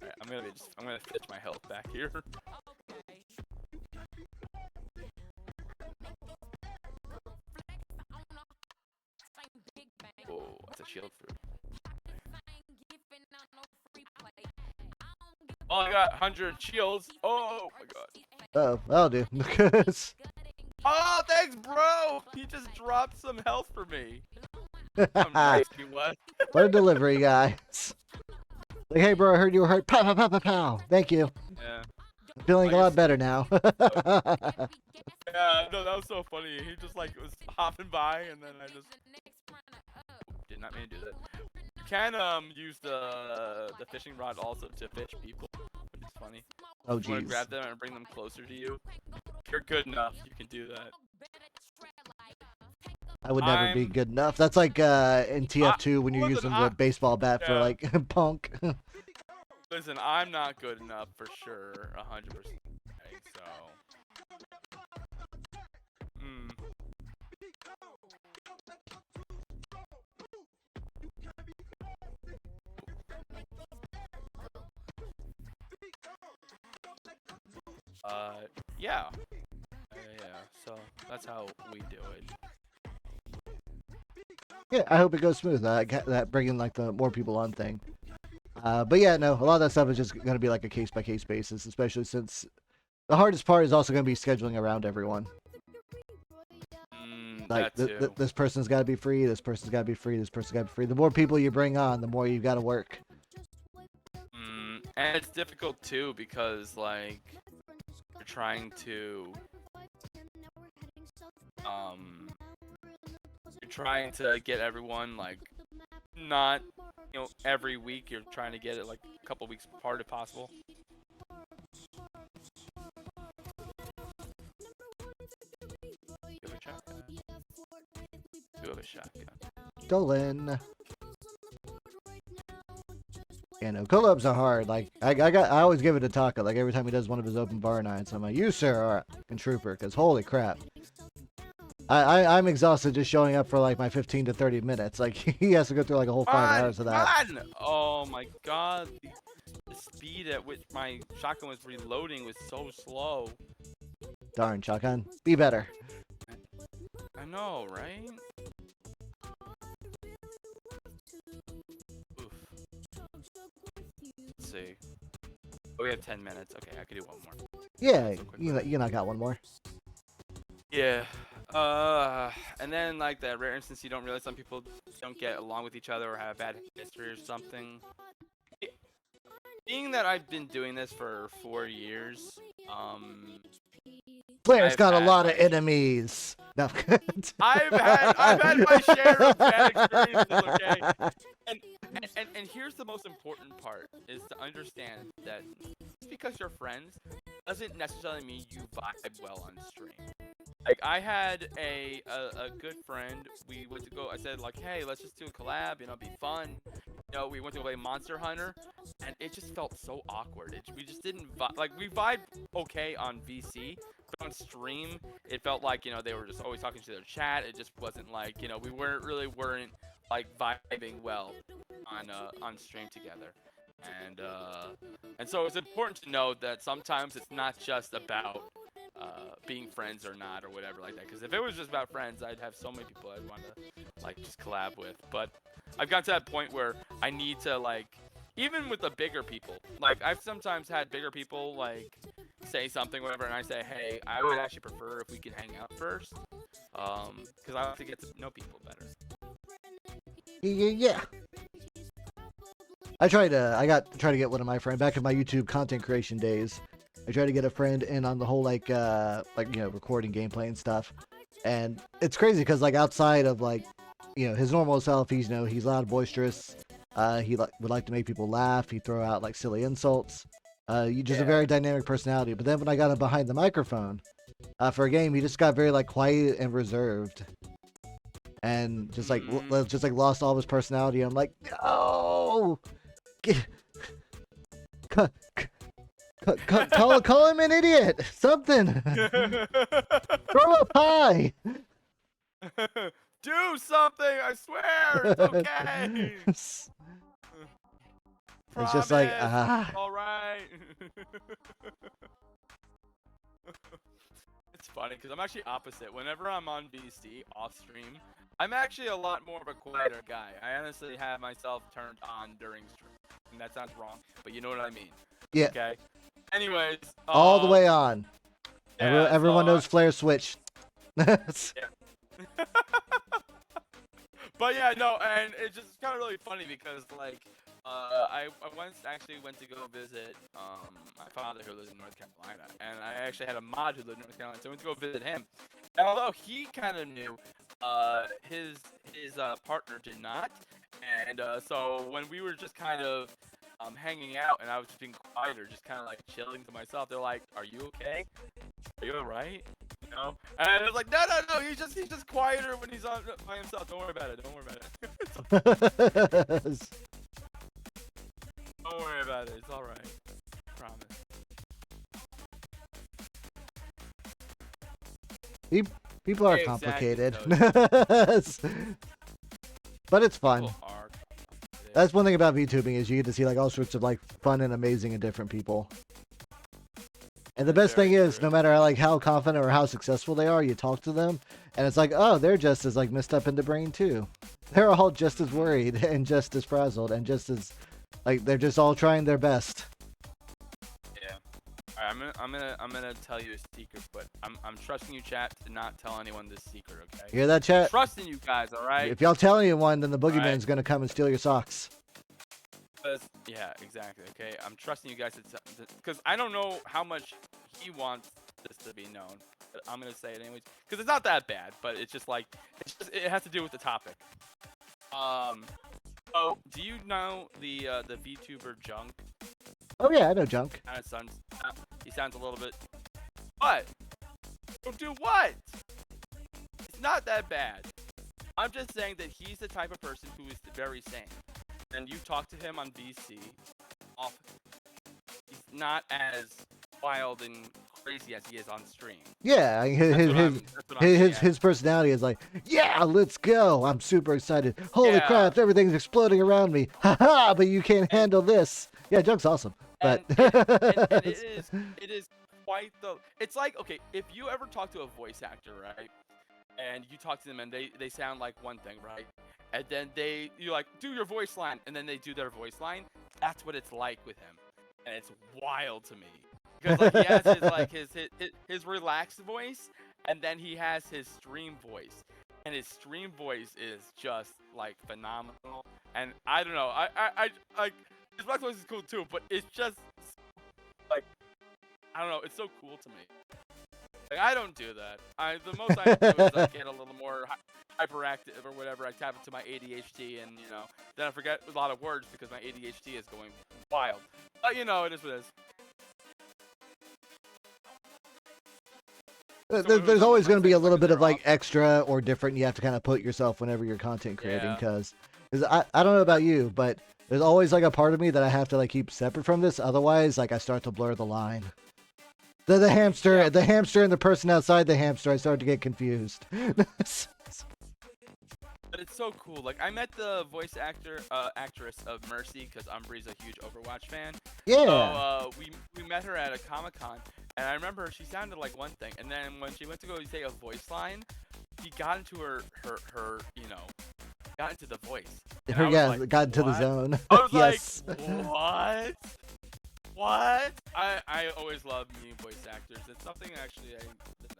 Alright, I'm gonna fetch my health back here. Oh, that's a shield fruit. Oh, I got 100 shields. Oh my god.
Oh, that'll do.
Oh, thanks, bro. He just dropped some health for me. I'm nice, he was.
What a delivery, guys. Like, hey, bro, I heard you were hurt. Pow, pow, pow, pow, pow. Thank you.
Yeah.
I'm feeling a lot better now.
Yeah, no, that was so funny. He just was hopping by, and then I just did not mean to do that. You can use the fishing rod also to fish people, which is funny.
Oh,
You want to
jeez.
grab them and bring them closer to you. If you're good enough, you can do that.
I would never be good enough. That's like in TF2 when you're using the baseball bat for like punk.
Listen, I'm not good enough for sure, 100%. Okay, so. Yeah. So that's how we do it.
Yeah, I hope it goes smooth. That bringing like the more people on thing. But yeah, no, a lot of that stuff is just going to be like a case by case basis, especially since the hardest part is also going to be scheduling around everyone. Like this person's got to be free. This person's got to be free. This person's got to be free. The more people you bring on, the more you've got to work.
And it's difficult too because you're trying to you're trying to get everyone like not every week. You're trying to get it like a couple weeks apart if possible. You have a shotgun. You have a shotgun.
Stolen. Yeah, no, collabs are hard. Like I always give it to Taka. Like every time he does one of his open bar nights, I'm like, you sir are a trooper, because holy crap. I'm exhausted just showing up for like my 15 to 30 minutes. Like he has to go through like a whole 5 hours of that.
Oh my god, the speed at which my shotgun was reloading was so slow.
Darn, shotgun. Be better.
I know, right? Oof. Let's see. Oh, we have 10 minutes. Okay, I could do one more.
Yeah, you knock out one more.
Yeah. And then like that rare instance you don't realize some people don't get along with each other or have bad history or something. Being that I've been doing this for 4 years,
Blair's got a lot of enemies. No.
I've had my share of bad experiences, okay? And here's the most important part is to understand that just because you're friends doesn't necessarily mean you vibe well on stream. Like I had a good friend. We went to go. I said like, hey, let's just do a collab. Be fun. We went to play Monster Hunter, and it just felt so awkward. We just didn't like we vibe okay on VC, but on stream it felt like they were just always talking to their chat. It just wasn't like we weren't like vibing well on stream together. And so it's important to know that sometimes it's not just about being friends or not or whatever like that, because if it was just about friends I'd have so many people I'd want to like just collab with. But I've got to that point where I need to like, even with the bigger people, like I've sometimes had bigger people like say something whatever and I say, hey, I would actually prefer if we could hang out first, because I like to get to know people better.
Yeah. I try to get one of my friends back in my YouTube content creation days. I tried to get a friend in on the whole like recording gameplay and stuff, and it's crazy because like outside of like his normal self, he's loud, boisterous. He would like to make people laugh. He'd throw out like silly insults. Just a very dynamic personality. But then when I got him behind the microphone for a game, he just got very like quiet and reserved, and just like lost all of his personality. I'm like, no. Call him an idiot. Something. Throw up high.
Do something. I swear. It's okay.
It's just like
all right. It's funny because I'm actually opposite. Whenever I'm on VC off stream, I'm actually a lot more of a quieter guy. I honestly have myself turned on during stream, and that sounds wrong, but you know what I mean.
Yeah.
Okay. Anyways.
All the way on.
Yeah,
everyone knows Flare Switch.
Yeah. But yeah, no, and it's just kind of really funny because like I once actually went to go visit my father who lives in North Carolina, and I actually had a mod who lived in North Carolina, so I went to go visit him. And although he kind of knew, his partner did not, and so when we were just kind of hanging out and I was just being quieter, just kind of like chilling to myself, they're like, "Are you okay? Are you alright?" And I was like, no, he's just quieter when he's on by himself. Don't worry about it. Don't worry about it. Don't worry about it. It's all right. I promise.
People are complicated. But it's fun. That's one thing about VTubing is you get to see like all sorts of like fun and amazing and different people. And the best thing is, no matter like how confident or how successful they are, you talk to them, and it's like, oh, they're just as like messed up in the brain too. They're all just as worried and just as frazzled and just as like they're just all trying their best.
Yeah. All right, I'm gonna tell you a secret, but I'm trusting you, chat, to not tell anyone this secret, okay?
You hear that, chat?
I'm trusting you guys, all right?
If y'all tell anyone, then the boogeyman's gonna come and steal your socks.
Yeah, exactly. Okay, I'm trusting you guys because I don't know how much he wants this to be known. But I'm gonna say it anyways because it's not that bad, but it's just like it has to do with the topic. So do you know the VTuber Junk?
Oh yeah, I know Junk.
Kind of sounds. He sounds a little bit. What? Don't do what? It's not that bad. I'm just saying that he's the type of person who is very sane. And you talk to him on VC often. He's not as wild and crazy as he is on stream.
Yeah, his personality is like, yeah, let's go. I'm super excited. Holy
Yeah.
crap, everything's exploding around me. Haha, but you can't handle this. Yeah, Junk's awesome. But
And it is quite the. It's like, okay, if you ever talk to a voice actor, right? And you talk to them and they sound like one thing, right? And then you like do your voice line, and then they do their voice line. That's what it's like with him, and it's wild to me because like he has his relaxed voice, and then he has his stream voice, and his stream voice is just like phenomenal. And I don't know, I like his relaxed voice is cool too, but it's just like I don't know, it's so cool to me. Like, I don't do that. The most I do is I get a little more hyperactive or whatever. I tap into my ADHD and, then I forget a lot of words because my ADHD is going wild. But, it is what it is.
There's always going to be a little bit of like extra or different you have to kind of put yourself whenever you're content creating because I don't know about you, but there's always like a part of me that I have to like keep separate from this. Otherwise, like I start to blur the line. The hamster and the person outside the hamster, I started to get confused.
But it's so cool. Like I met the voice actress of Mercy because Umbree's a huge Overwatch fan.
Yeah.
So we met her at a Comic-Con, and I remember she sounded like one thing, and then when she went to go say a voice line, she got into her got into the voice. And I was like,
got into the
"What?"
zone.
I was
Yes.
like, what? What? I always love meeting voice actors. It's something actually I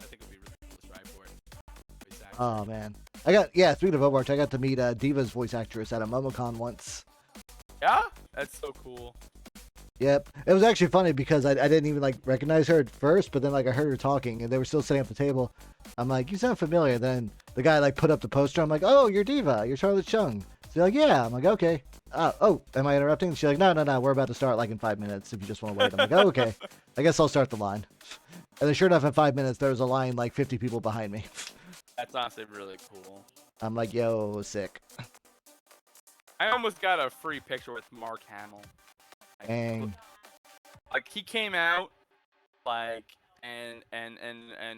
think would be really cool to strive for. Voice actors.
Oh man, speaking of Overwatch, I got to meet Diva's voice actress at a MomoCon once.
Yeah, that's so cool.
Yep, it was actually funny because I didn't even like recognize her at first, but then like I heard her talking and they were still sitting at the table. I'm like, you sound familiar. Then the guy like put up the poster. I'm like, oh, you're Diva. You're Charlotte Chung. So they're like, yeah. I'm like, okay. Oh, am I interrupting? She's like, no, we're about to start like in 5 minutes if you just want to wait. I'm like, oh, okay. I guess I'll start the line. And then sure enough, in 5 minutes, there was a line like 50 people behind me.
That's honestly really cool.
I'm like, yo, sick.
I almost got a free picture with Mark Hamill.
Dang.
Like he came out, like, and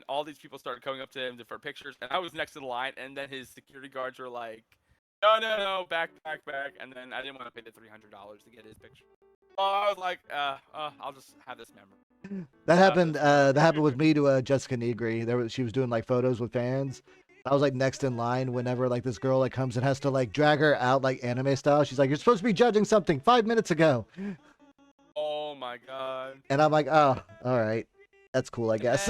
all these people started coming up to him for pictures, and I was next to the line, and then his security guards were like, no, back, and then I didn't want to pay the $300 to get his picture. So I was like, I'll just have this memory.
That happened. That happened with me to Jessica Negri. She was doing like photos with fans. I was like next in line whenever like this girl like comes and has to like drag her out like anime style. She's like, you're supposed to be judging something 5 minutes ago.
Oh my god.
And I'm like, oh, all right, that's cool, I guess.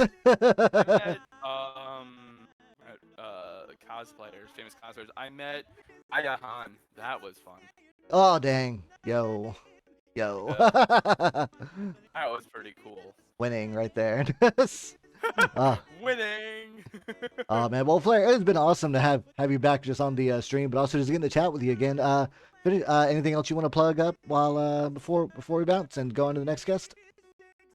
Cosplayers, famous cosplayers. I met Ayahan. That was fun.
Oh dang, yo.
That was pretty cool.
Winning right there.
Winning.
Oh man, well Flair, it's been awesome to have you back just on the stream, but also just getting to chat with you again. Anything else you want to plug up while before we bounce and go on to the next guest?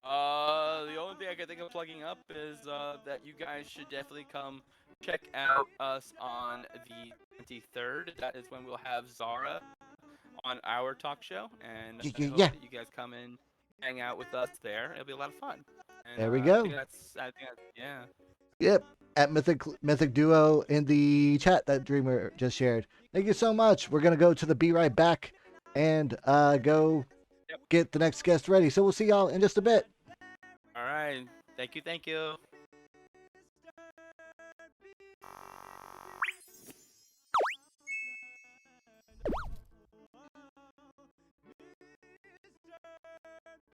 The only thing I can think of plugging up is that you guys should definitely come check out us on the 23rd. That is when we'll have Zara on our talk show, and I hope that you guys come in, hang out with us there. It'll be a lot of fun. And,
there we go.
I think that's yeah.
Yep. At Mythic Duo in the chat that Dreamer just shared. Thank you so much. We're gonna go to the Be Right Back and go get the next guest ready. So we'll see y'all in just a bit.
All right. Thank you.